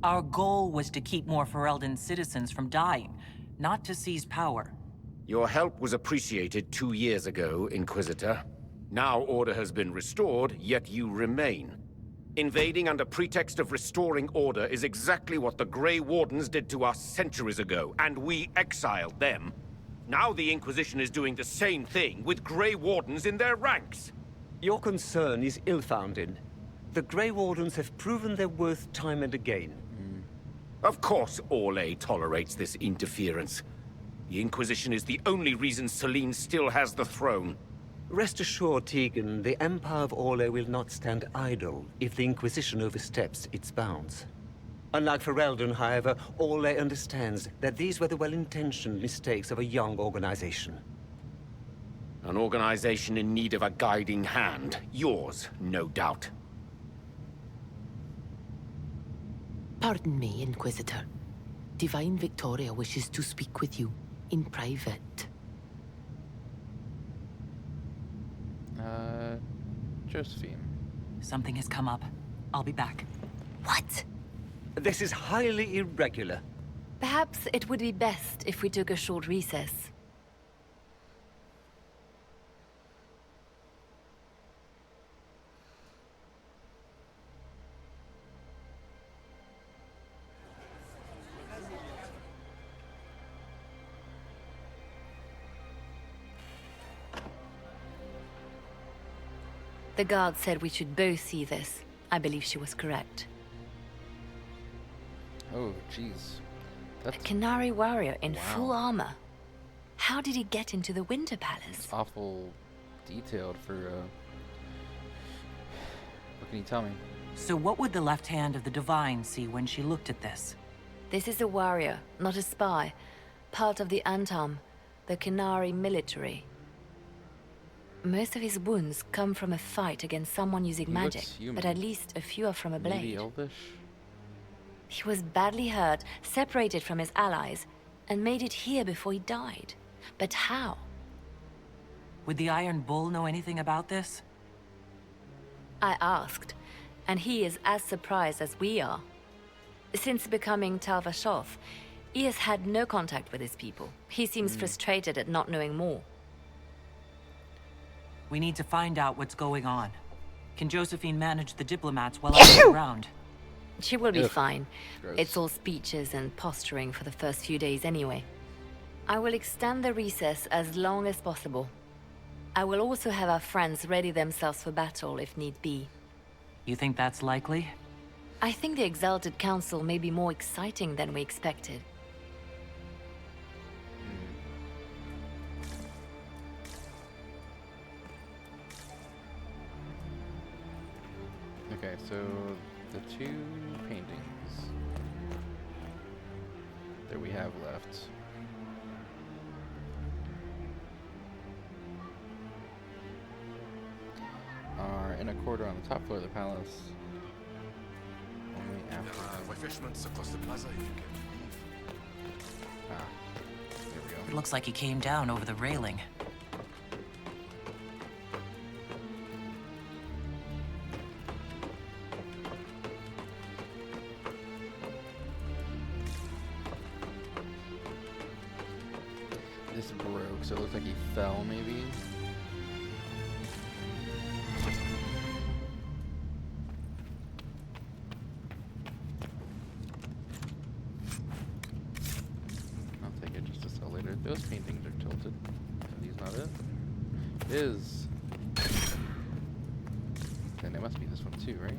Our goal was to keep more Ferelden citizens from dying, not to seize power. Your help was appreciated 2 years ago, Inquisitor. Now order has been restored, yet you remain. Invading under pretext of restoring order is exactly what the Grey Wardens did to us centuries ago, and we exiled them. Now the Inquisition is doing the same thing with Grey Wardens in their ranks. Your concern is ill-founded. The Grey Wardens have proven their worth time and again. Of course Orlais tolerates this interference. The Inquisition is the only reason Selene still has the throne. Rest assured, Tegan, the Empire of Orlais will not stand idle if the Inquisition oversteps its bounds. Unlike Ferelden, however, Orlais understands that these were the well-intentioned mistakes of a young organization. An organization in need of a guiding hand. Yours, no doubt. Pardon me, Inquisitor. Divine Victoria wishes to speak with you in private. Josephine. Something has come up. I'll be back. What? This is highly irregular. Perhaps it would be best if we took a short recess. The guard said we should both see this. I believe she was correct. Oh, jeez. A Canary warrior in full armor. How did he get into the Winter Palace? It's awful detailed for, What can you tell me? So what would the left hand of the Divine see when she looked at this? This is a warrior, not a spy. Part of the Antam, the Canary military. Most of his wounds come from a fight against someone using magic, but at least a few are from a blade. Maybe Elvish? He was badly hurt, separated from his allies, and made it here before he died. But how? Would the Iron Bull know anything about this? I asked, and he is as surprised as we are. Since becoming Tal Vashoth, he has had no contact with his people. He seems frustrated at not knowing more. We need to find out what's going on. Can Josephine manage the diplomats while I'm around? She will be fine. Gross. It's all speeches and posturing for the first few days anyway. I will extend the recess as long as possible. I will also have our friends ready themselves for battle if need be. You think that's likely? I think the Exalted Council may be more exciting than we expected. so the two paintings that we have left are in a corridor on the top floor of the palace. Only after refreshments across the plaza if you can. Ah, there we go. It looks like he came down over the railing. This broke, so it looks like he fell, maybe. I'll take it just a cell later. Those paintings are tilted. Are these not it? It is. Then it must be this one too, right?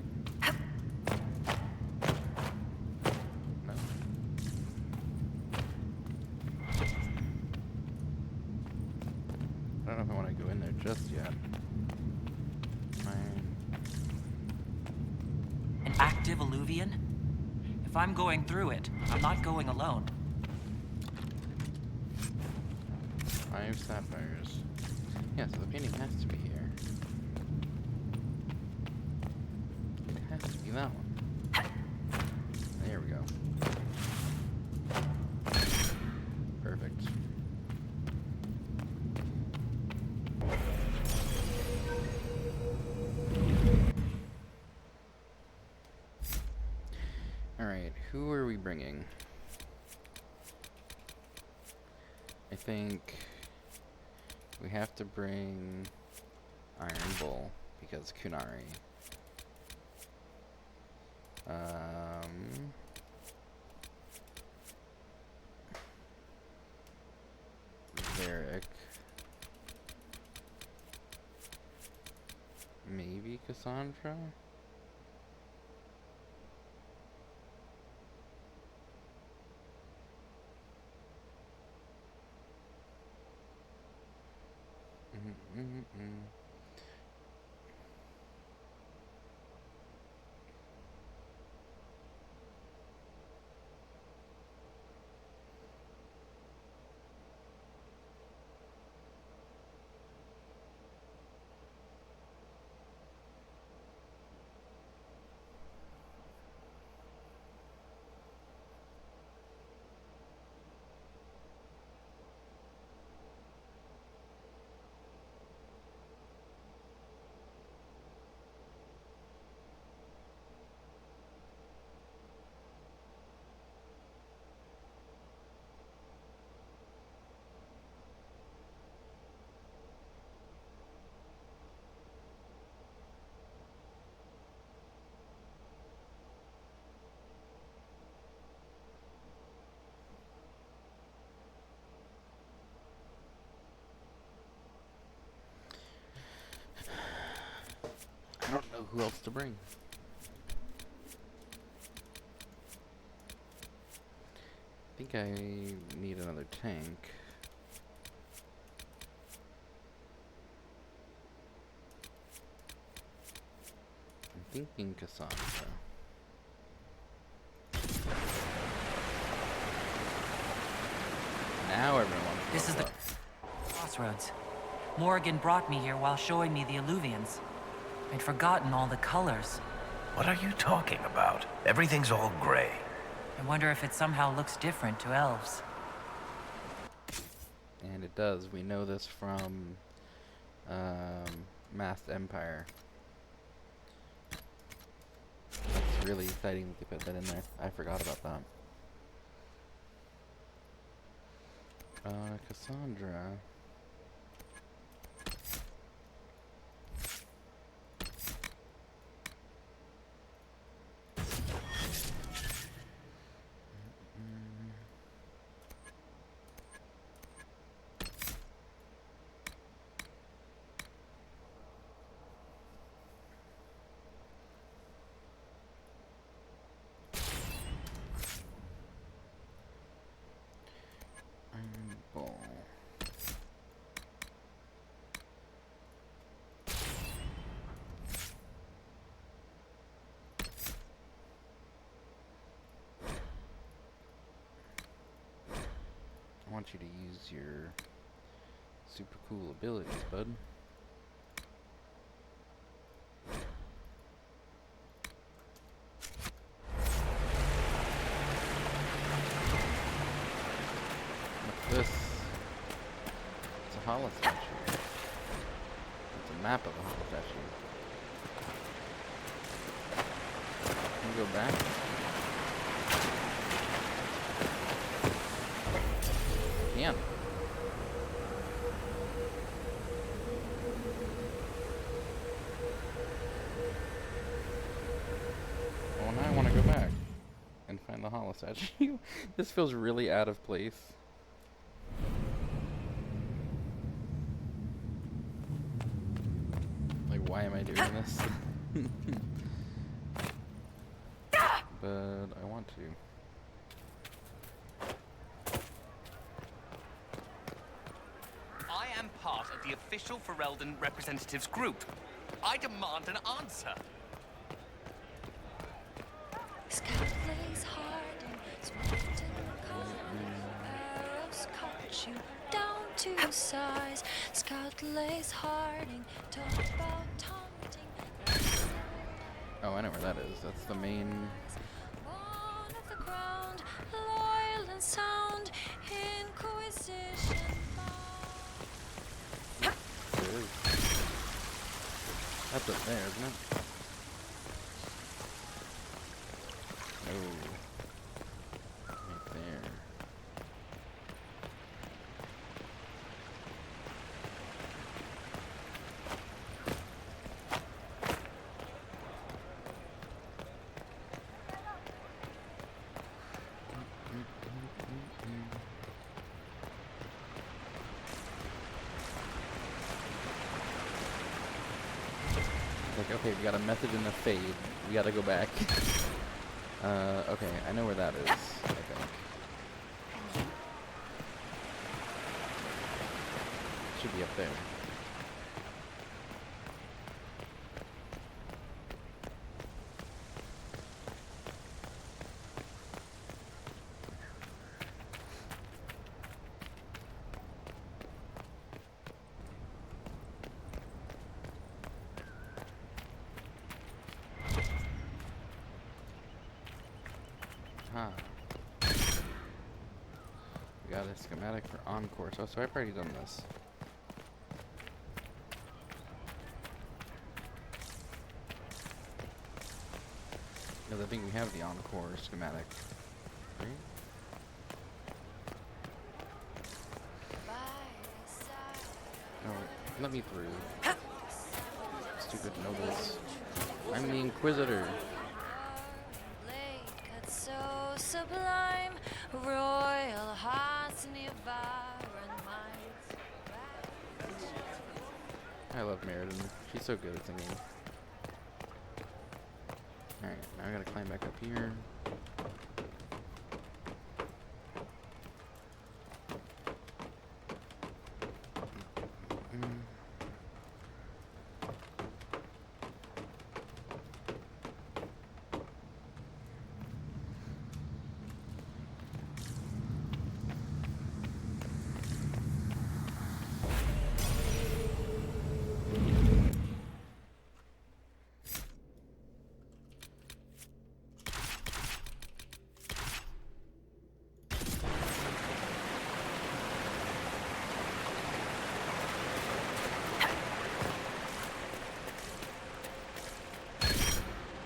No. I don't know if I want to go in there just yet. An active alluvian? If I'm going through it, I'm not going alone. 5 sapphires. Yeah, so the painting has to be here. It has to be that one. There we go. Perfect. Alright, who are we bringing? I think we have to bring Iron Bull because Kunari. Varric. Maybe Cassandra? I don't know who else to bring. I think I need another tank. I'm thinking Cassandra. Now everyone wants to This is the crossroads. Morrigan brought me here while showing me the alluvians. I'd forgotten all the colors. What are you talking about? Everything's all gray. I wonder if it somehow looks different to elves. And it does. We know this from Masked Empire. That's really exciting that they put that in there. I forgot about that. Cassandra. want you to use your super cool abilities, bud. What's this? It's a hollow statue. It's a map of a hollow statue. Can we go back? Can. Well, now I want to go back and find the hollow statue. This feels really out of place. Like, why am I doing this? But I want to. I am part of the official Ferelden representatives group. I demand an answer. Scatlays Harding, swift and calm, arrows cut you down to size. Scatlays Harding, talk about taunting. Oh, I know where that is. That's the main. Born of the ground, loyal and sound, Inquisition There it is. That's up there, isn't it? Oh. Right there. Like, okay, we got a method in the fade. We gotta go back. Okay, I know where that is, I think. Should be up there. Huh. We got a schematic for Encore. So I've already done this. Because I think we have the Encore schematic. Right? Oh, let me through. Stupid nobles. I'm the Inquisitor. so sublime, royal hearts nearby and minds. I love Meriden. She's so good at singing. Alright, now I gotta climb back up here.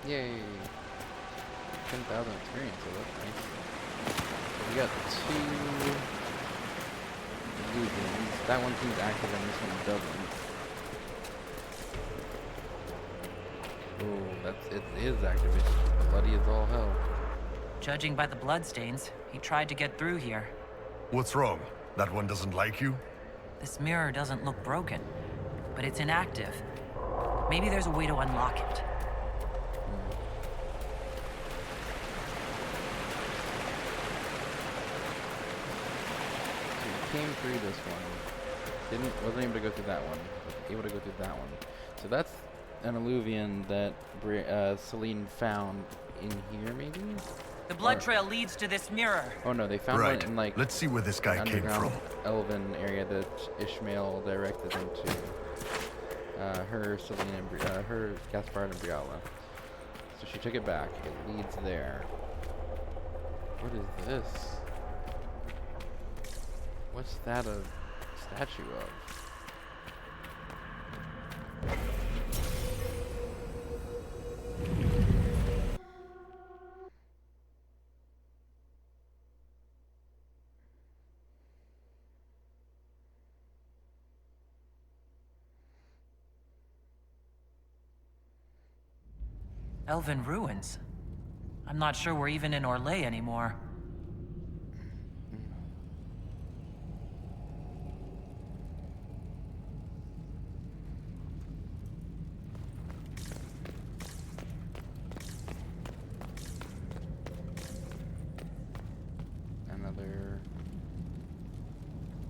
Yay! 10,000 experience, so that's nice. So we got 2 illusions. That one seems active and this one doesn't. Oh, it is active. It's bloody as all hell. Judging by the bloodstains, he tried to get through here. What's wrong? That one doesn't like you? This mirror doesn't look broken, but it's inactive. Maybe there's a way to unlock it. Came through this one. Wasn't able to go through that one. Was able to go through that one. So that's an illuvian that Celine found in here, maybe? The blood trail leads to this mirror. Oh no, they found one in like. Let's see where this guy came from. Elven area that Ishmael directed them to. Her, Selena, and her, Gaspard, and Briala. So she took it back. It leads there. What is this? What's that a statue of? Elven ruins. I'm not sure we're even in Orlais anymore.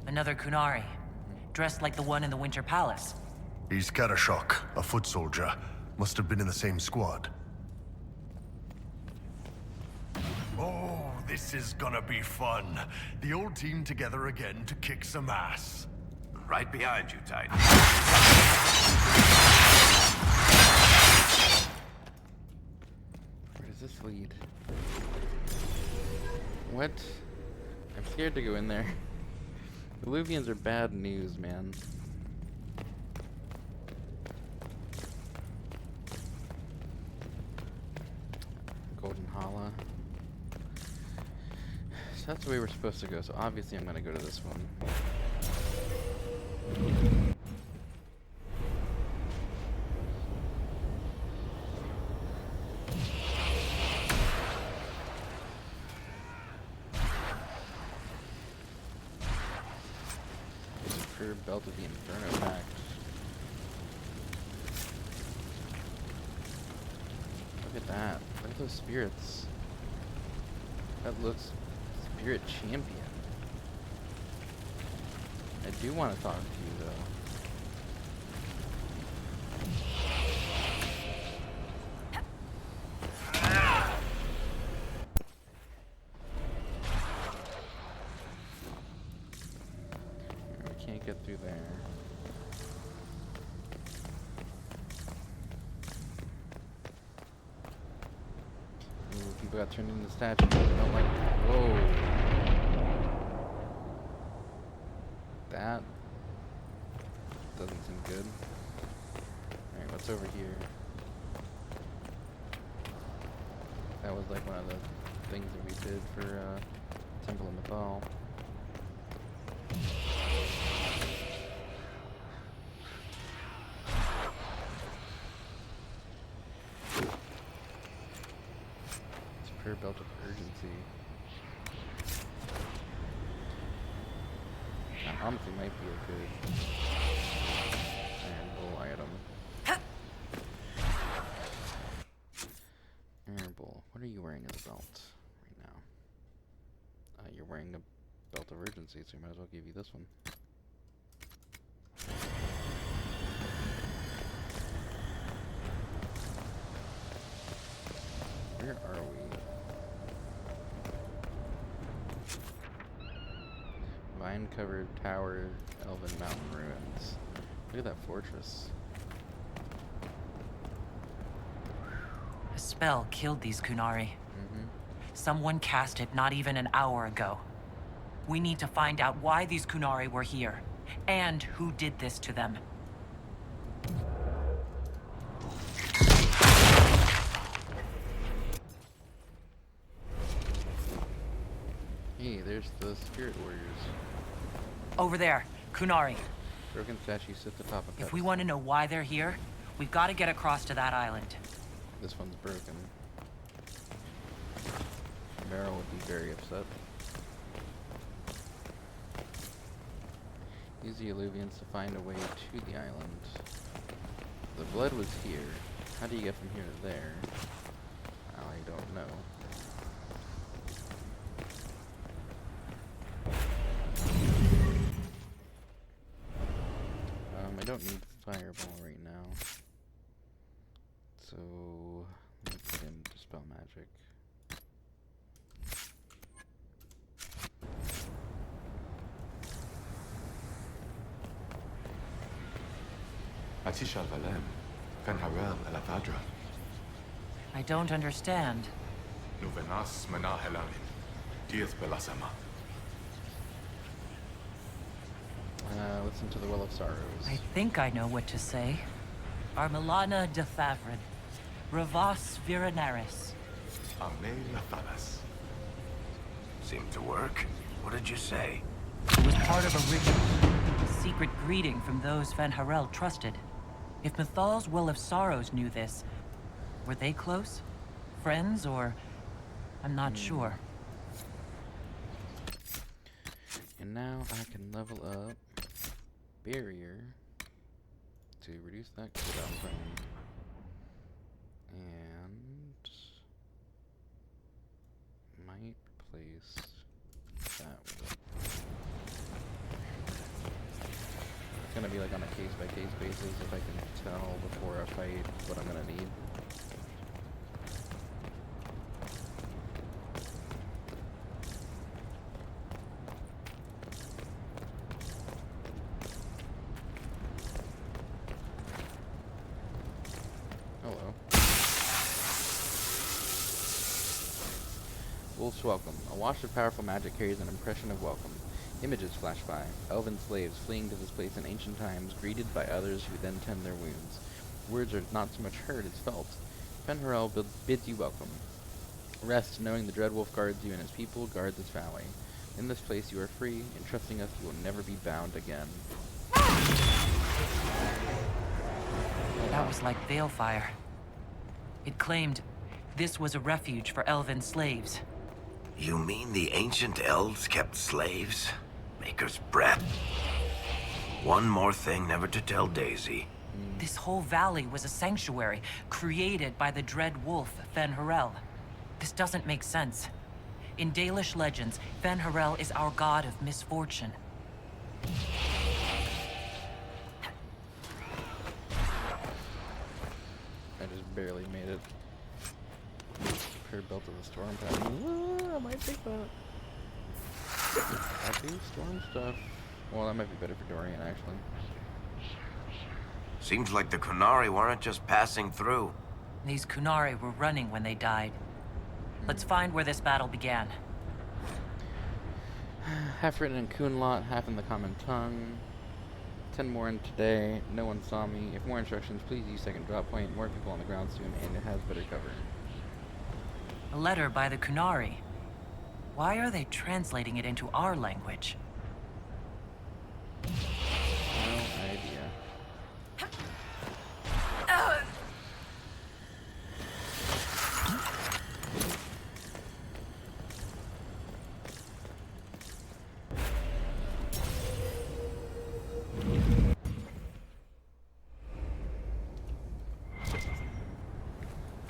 Another Kunari, dressed like the one in the Winter Palace. He's Karashok, a foot soldier. Must have been in the same squad. Oh, this is gonna be fun. The old team together again to kick some ass. Right behind you, Titan. Where does this lead? What? I'm scared to go in there. The Luvians are bad news, man. Golden Hala. So that's the way we're supposed to go, so obviously I'm gonna go to this one. Belt of the Inferno Pact. Look at that. Look at those spirits. That looks Spirit Champion. I do want to talk to you though. Get through there. Ooh, people got turned into statues. I don't like that. Whoa. That doesn't seem good. Alright, what's over here? That was like one of the things that we did for Temple of Mythal. Belt of Urgency. That honestly might be a good Iron Bull item. Iron Bull. What are you wearing as a belt right now? You're wearing a Belt of Urgency, so we might as well give you this one. Where are we? Vine-covered tower, Elven Mountain ruins. Look at that fortress. A spell killed these Kunari. Someone cast it not even an hour ago. We need to find out why these Kunari were here, and who did this to them. Hey, there's the Spirit Warriors. Over there, Kunari. Broken statue sits atop of If we want to know why they're here, we've got to get across to that island. This one's broken. Meryl would be very upset. Use the Alluvians to find a way to the island. The blood was here. How do you get from here to there? I don't know. I don't need fireball right now. So let's get into spell magic. I don't understand. Listen to the Will of Sorrows. I think I know what to say. Armelana de Favrid. Revas Virinaris. Seemed to work. What did you say? It was part of a ritual. A secret greeting from those Van Harel trusted. If Mythal's Will of Sorrows knew this, were they close? Friends, or... I'm not sure. And now I can level up Barrier to reduce that cooldown from me. And might place that one. It's gonna be like on a case-by-case basis if I can tell before I fight what I'm gonna need. Wolf's Welcome. A wash of powerful magic carries an impression of welcome. Images flash by. Elven slaves fleeing to this place in ancient times, greeted by others who then tend their wounds. Words are not so much heard as felt. Fenharel bids you welcome. Rest, knowing the Dread Wolf guards you and his people, guard this valley. In this place you are free, in trusting us you will never be bound again. That was like Balefire. It claimed this was a refuge for elven slaves. You mean the ancient elves kept slaves? Maker's breath. One more thing never to tell Daisy. This whole valley was a sanctuary created by the Dread Wolf, Fenharel. This doesn't make sense. In Dalish legends, Fenharel is our god of misfortune. I just barely made it. Her belt of the storm pattern. I might take that. I do storm stuff. Well, that might be better for Dorian, actually. Seems like the Kunari weren't just passing through. These Kunari were running when they died. Let's find where this battle began. Half written in Kunlot, half in the common tongue. 10 more in today. No one saw me. If more instructions, please use second drop point. More people on the ground soon, and it has better cover. A letter by the Kunari. Why are they translating it into our language? No idea.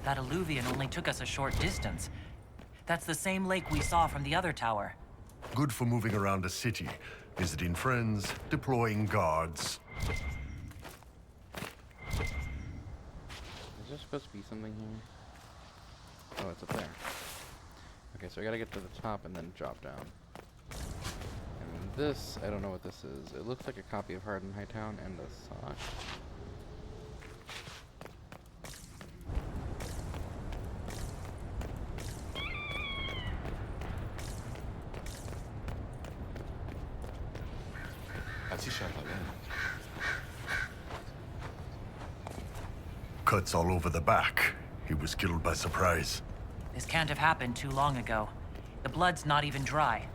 That alluvion only took us a short distance. That's the same lake we saw from the other tower. Good for moving around a city, visiting friends, deploying guards. Is there supposed to be something here? Oh, it's up there. Okay, so I gotta get to the top and then drop down. And this, I don't know what this is. It looks like a copy of Hardened Hightown and a sock. Cuts all over the back. He was killed by surprise. This can't have happened too long ago. The blood's not even dry.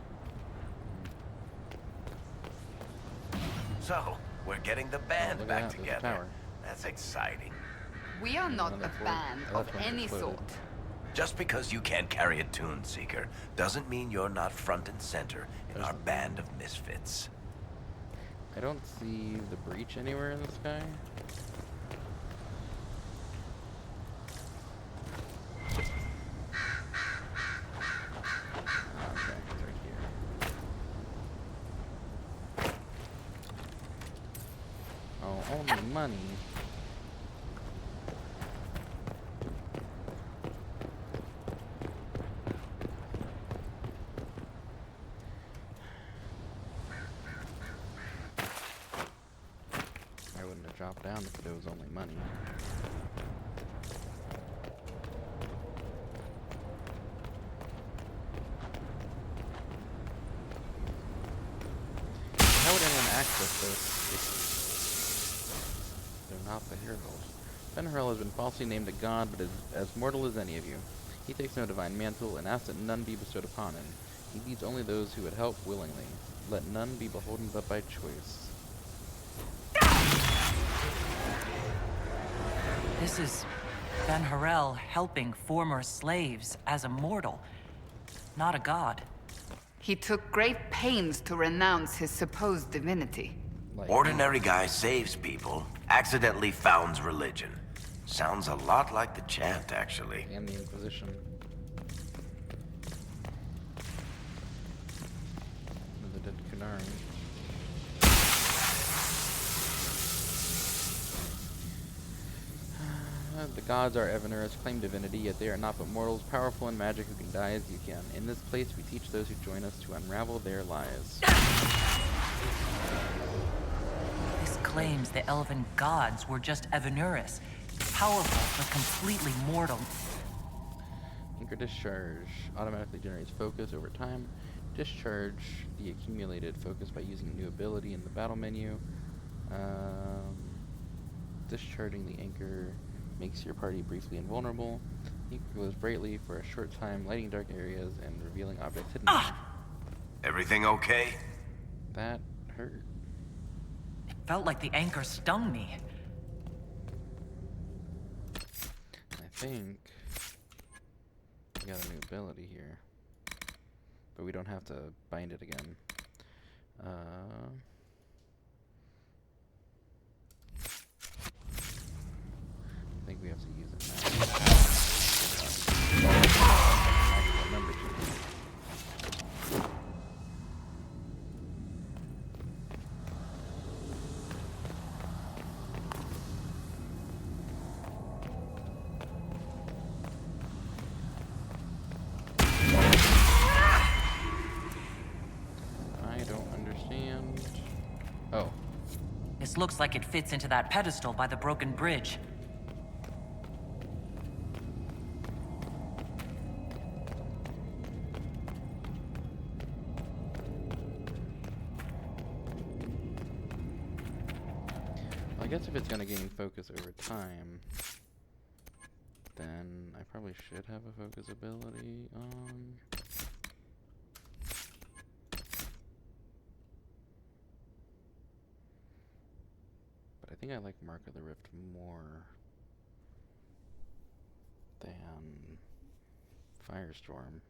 So, we're getting the band back together. That's exciting. We are not a band of any sort. Just because you can't carry a tune, Seeker, doesn't mean you're not front and center in our band of misfits. I don't see the breach anywhere in the sky. Okay, it's right here. Oh, only money. drop down if it was only money. How would anyone access this if they're not the Heralds? Ben-Haral has been falsely named a god, but is as mortal as any of you. He takes no divine mantle, and asks that none be bestowed upon him. He leads only those who would help willingly. Let none be beholden but by choice. This is Ben-Haral helping former slaves as a mortal, not a god. He took great pains to renounce his supposed divinity. Ordinary guy saves people, accidentally founds religion. Sounds a lot like the chant, actually. And the Inquisition. The dead Kunari. The gods are Evanura's claim divinity, yet they are not but mortals, powerful in magic who can die as you can. In this place, we teach those who join us to unravel their lies. This claims the elven gods were just Evanuras, powerful but completely mortal. Anchor Discharge automatically generates focus over time. Discharge the accumulated focus by using a new ability in the battle menu. Discharging the anchor makes your party briefly invulnerable. He glows brightly for a short time, lighting dark areas and revealing objects hidden. Everything okay? That hurt. It felt like the anchor stung me. I think we got a new ability here, but we don't have to bind it again. I think we have to use it now. Actually, remember to. I don't understand. Oh. This looks like it fits into that pedestal by the broken bridge. I guess if it's going to gain focus over time, then I probably should have a focus ability on. But I think I like Mark of the Rift more than Firestorm.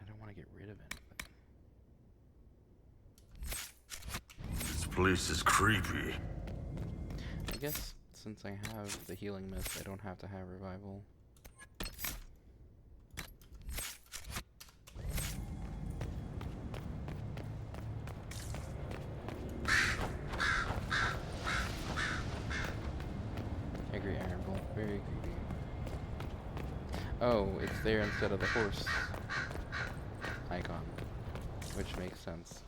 I don't want to get rid of it. This place is creepy. I guess since I have the healing mist, I don't have to have revival. Angry Iron Bolt, very creepy. Oh, it's there instead of the horse icon, which makes sense.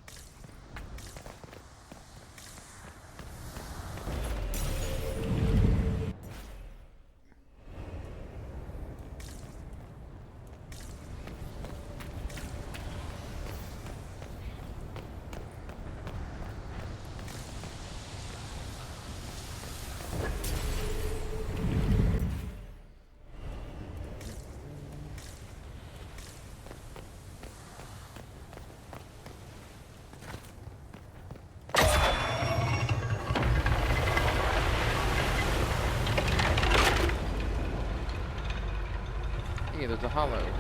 Hey, there's a hollow over there.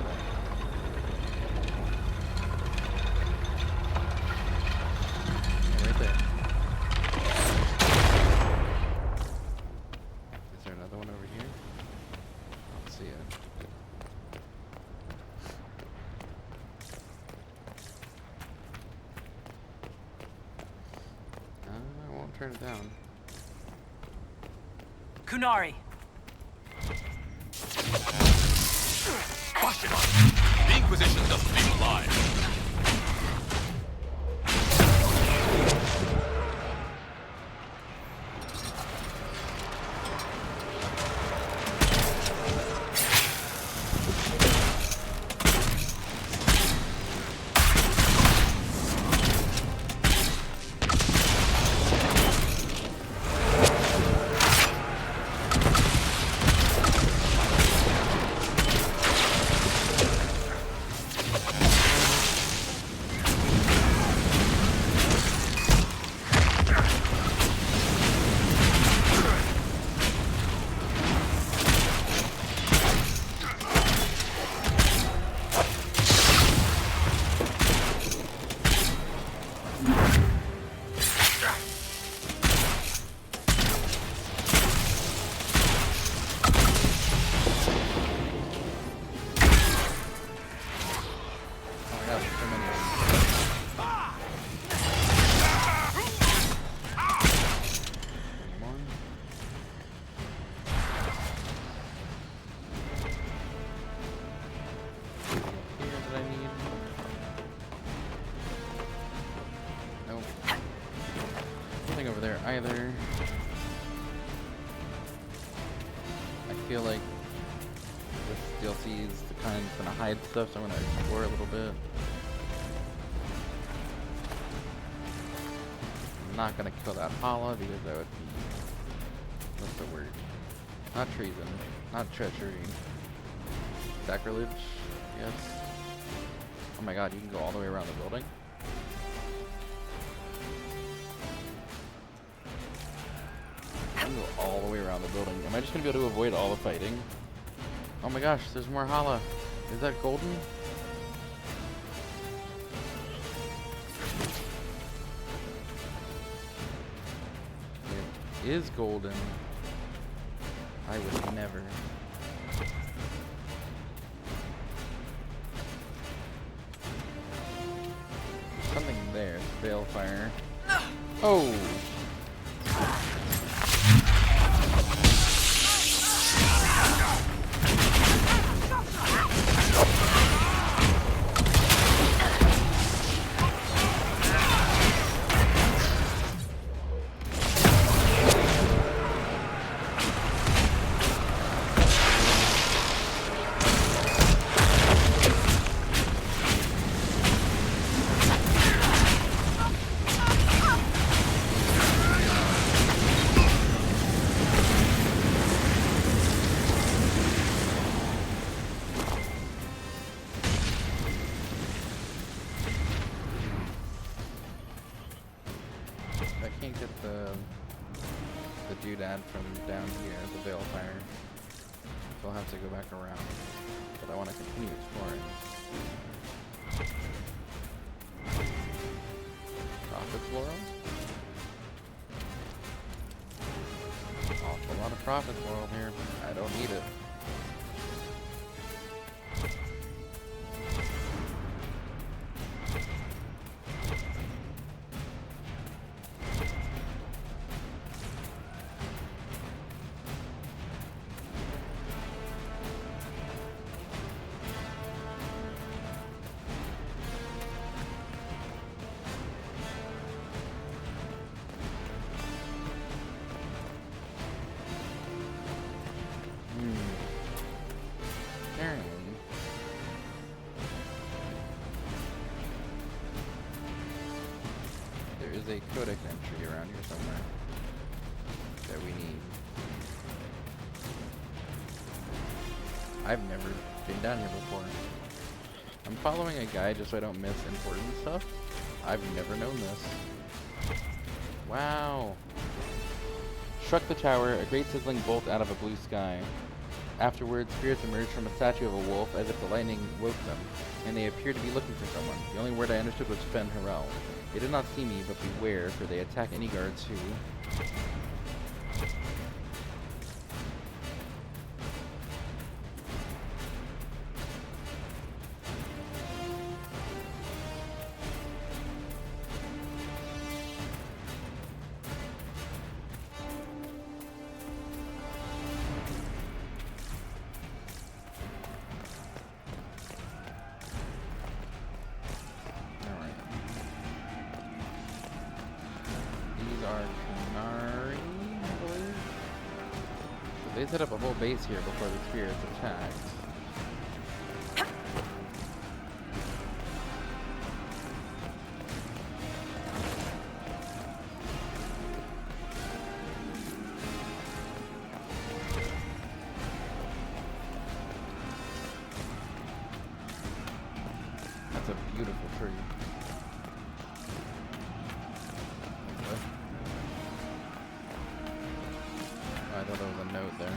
Yeah, right there. Is there another one over here? I don't see it. I won't turn it down. Kunari! Wash it on! The Inquisition doesn't leave alive! there either. I feel like this DLC is the kind that's gonna hide stuff, so I'm gonna explore a little bit. I'm not gonna kill that Hala because that would be, what's the word? Not treason, not treachery. Sacrilege, yes. Oh my god, you can go all the way around the building? I can go all the way around the building. Am I just gonna be able to avoid all the fighting? Oh my gosh, there's more Hala. Is that golden? It is golden. I would never. There's something there. It's Balefire. Oh! Doodad from down here, the Balefire. So I'll have to go back around. But I want to continue exploring. Prophet's Laurel? Awful lot of Prophet's Laurel here. I don't need it. There's a codex entry around here somewhere that we need. I've never been down here before. I'm following a guide just so I don't miss important stuff. I've never known this. Wow. Struck the tower, a great sizzling bolt out of a blue sky. Afterwards, spirits emerged from a statue of a wolf as if the lightning woke them, and they appeared to be looking for someone. The only word I understood was Halamshiral. They did not see me, but beware, for they attack any guards who... They set up a whole base here before the spirits attacked. That's a beautiful tree. I thought there was a note there.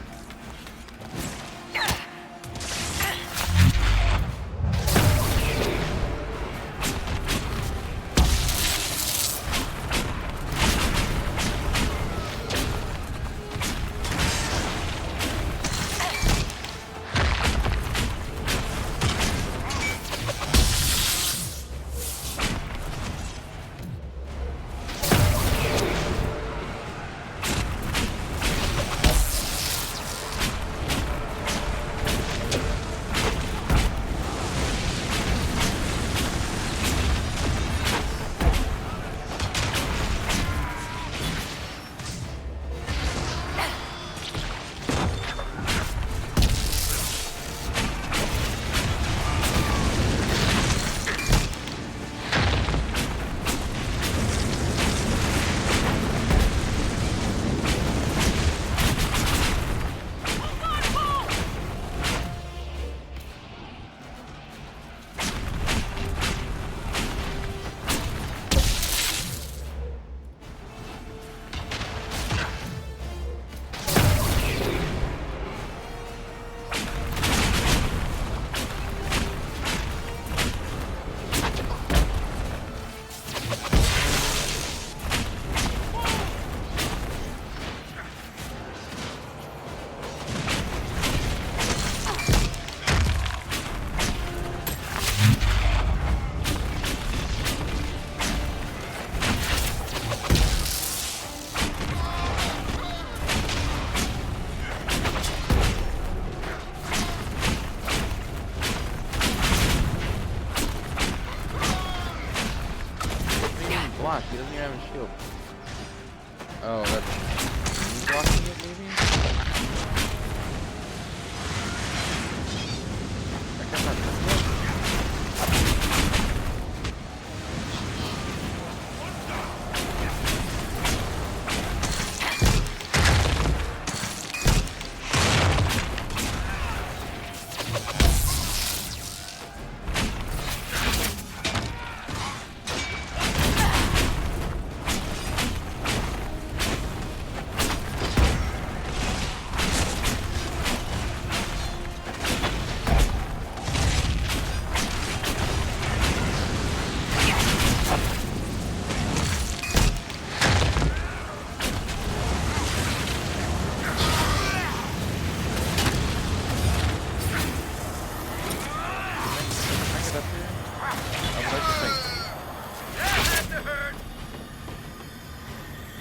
block. He doesn't even have a shield. Oh, that's me blocking it, maybe? I guess I'm missing it.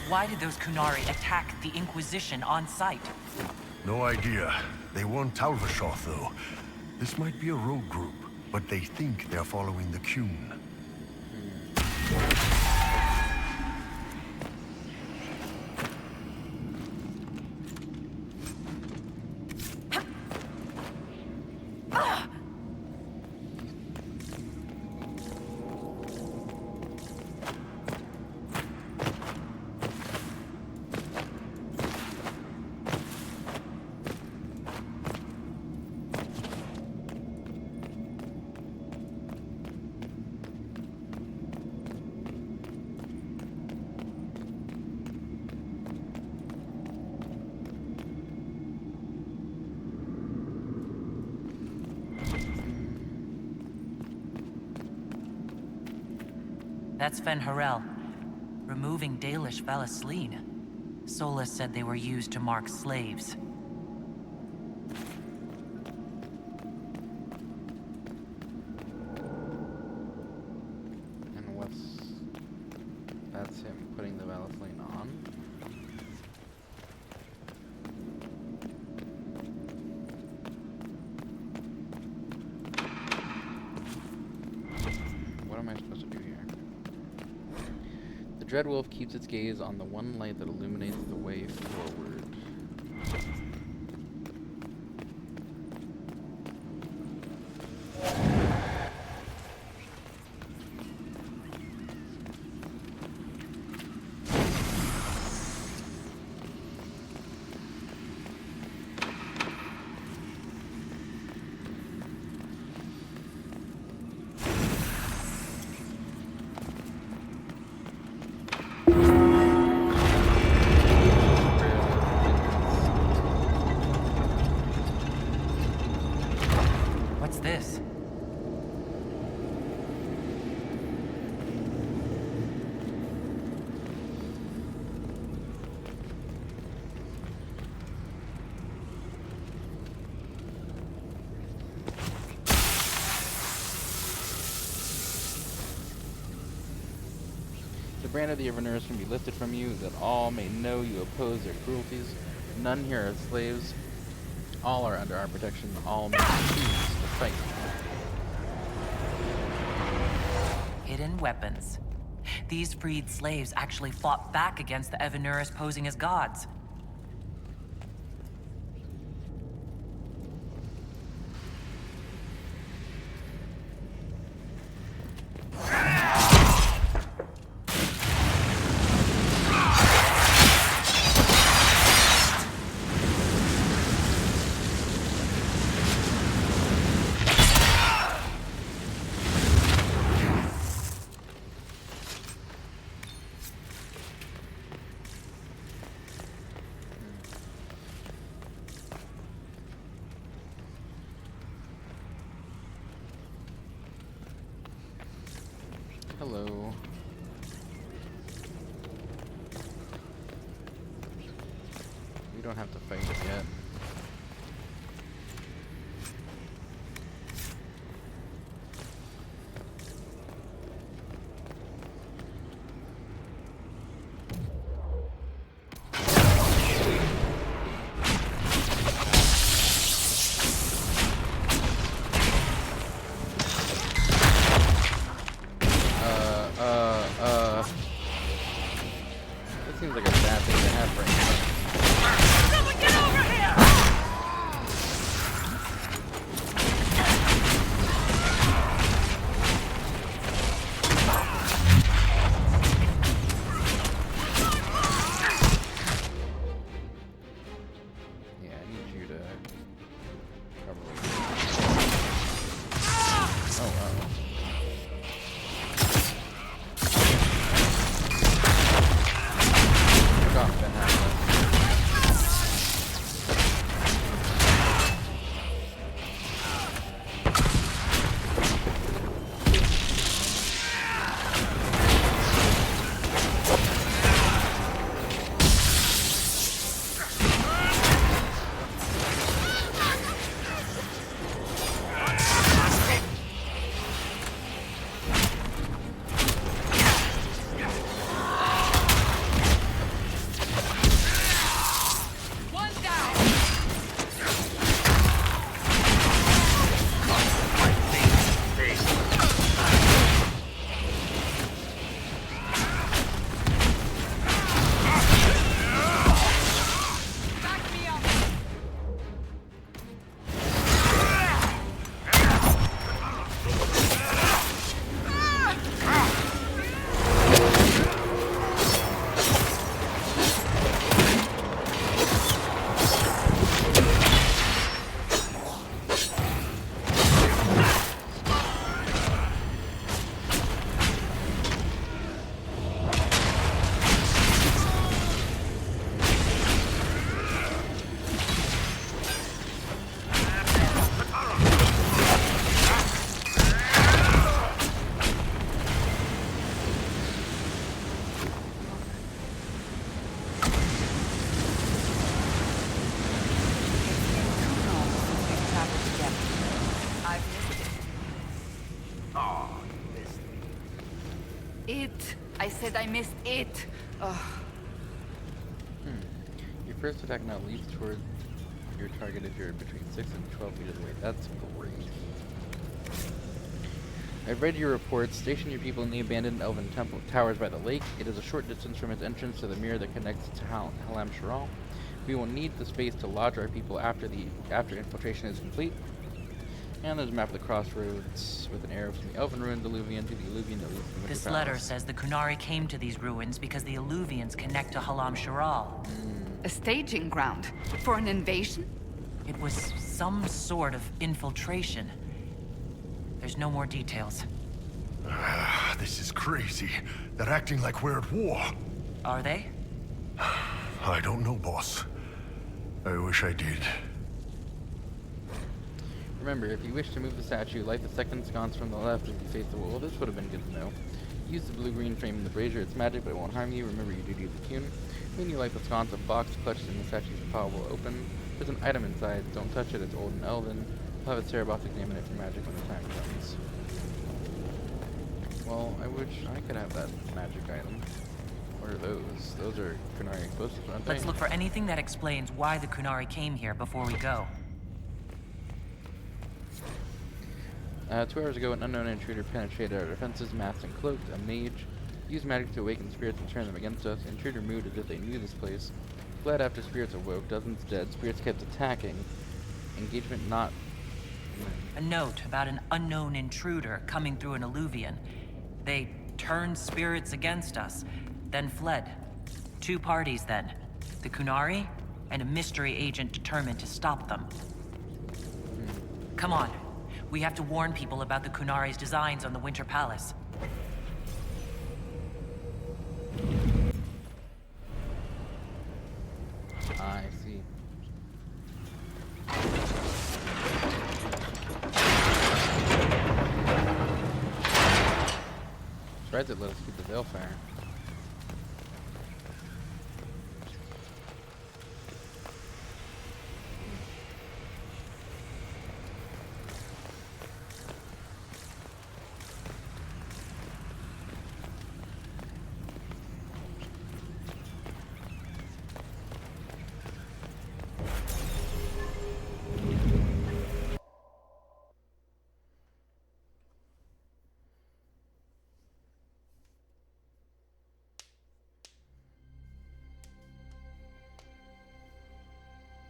Why did those Kunari attack the Inquisition on sight? No idea. They weren't Talvashoth, though. This might be a rogue group, but they think they're following the Qun. That's Fen'Harel. Removing Dalish Valasleen. Solus said they were used to mark slaves. And that's him putting the Valasleen on. What am I supposed to do here? The Dreadwolf keeps its gaze on the one light that illuminates the way forward. What's this? The brand of the Everner's can be lifted from you, that all may know you oppose their cruelties. None here are slaves. All are under our protection. All may choose to fight. Hidden weapons. These freed slaves actually fought back against the Evanuris posing as gods. Hello. We don't have to fight it yet. it. I said I missed it. Ugh. Your first attack now leaps toward your target if you're between 6 and 12 meters away. That's great. I've read your reports. Station your people in the abandoned elven temple towers by the lake. It is a short distance from its entrance to the mirror that connects to Halamshiral. We will need the space to lodge our people after infiltration is complete. And there's a map of the crossroads with an arrow from the Elven Ruins Alluvian to the Alluvian that leads to the Winter This Palace. letter says the Kunari came to these ruins because the Alluvians connect to Halamshiral. A staging ground for an invasion? It was some sort of infiltration. There's no more details. This is crazy. They're acting like we're at war. Are they? I don't know, boss. I wish I did. Remember, if you wish to move the statue, light the second sconce from the left as you face the wall. This would have been good to know. Use the blue-green frame in the brazier. It's magic, but it won't harm you. Remember your duty of the Kun. When you light the sconce, a box clutched in the statue's paw will open. There's an item inside. Don't touch it. It's old and elven. I'll have a Cerebos examine it for magic when the time comes. Well, I wish I could have that magic item. What are those? Those are Kunari explosives, aren't they? Let's look for anything that explains why the Kunari came here before we go. 2 hours ago, an unknown intruder penetrated our defenses, masked and cloaked. A mage used magic to awaken spirits and turn them against us. Intruder moved as if they knew this place. Fled after spirits awoke. Dozens dead. Spirits kept attacking. Engagement not... A note about an unknown intruder coming through an alluvian. They turned spirits against us, then fled. 2 parties then. The Kunari and a mystery agent determined to stop them. Come on. We have to warn people about the Kunari's designs on the Winter Palace. I see. Surprised it let us keep the Veilfire.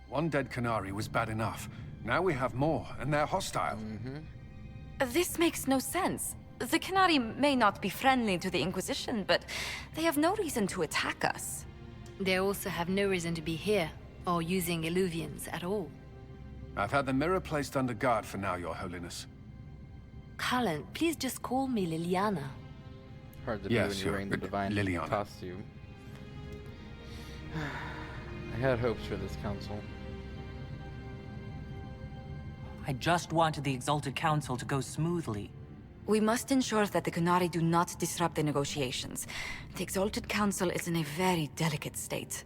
One dead Kunari was bad enough. Now we have more, and they're hostile. This makes no sense. The Kunari may not be friendly to the Inquisition, but they have no reason to attack us. They also have no reason to be here, or using Illuvians at all. I've had the mirror placed under guard for now, Your Holiness. Cullen, please just call me Liliana. Hard to do when you're wearing the divine Liliana costume. I had hopes for this council. I just wanted the Exalted Council to go smoothly. We must ensure that the Kunari do not disrupt the negotiations. The Exalted Council is in a very delicate state.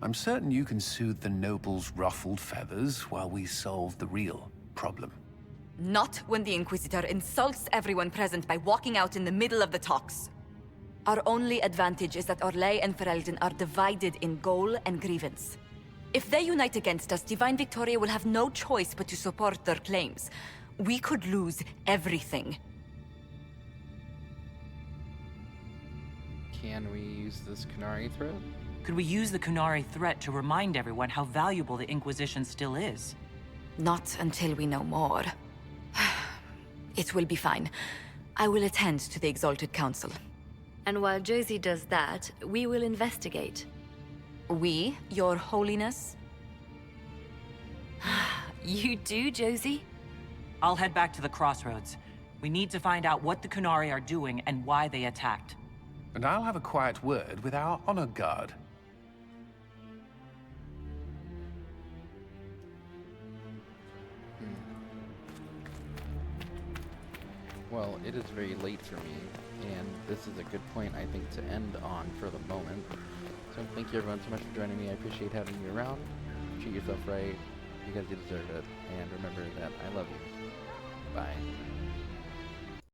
I'm certain you can soothe the nobles' ruffled feathers while we solve the real problem. Not when the Inquisitor insults everyone present by walking out in the middle of the talks. Our only advantage is that Orlais and Ferelden are divided in goal and grievance. If they unite against us, Divine Victoria will have no choice but to support their claims. We could lose everything. Can we use this Kunari threat? Could we use the Kunari threat to remind everyone how valuable the Inquisition still is? Not until we know more. It will be fine. I will attend to the Exalted Council. And while Josie does that, we will investigate. We, Your Holiness? You do, Josie? I'll head back to the crossroads. We need to find out what the Kunari are doing and why they attacked. And I'll have a quiet word with our honor guard. Well, it is very late for me, and this is a good point, I think, to end on for the moment. So thank you everyone so much for joining me. I appreciate having you around. Treat yourself right, because you deserve it. And remember that I love you. Bye.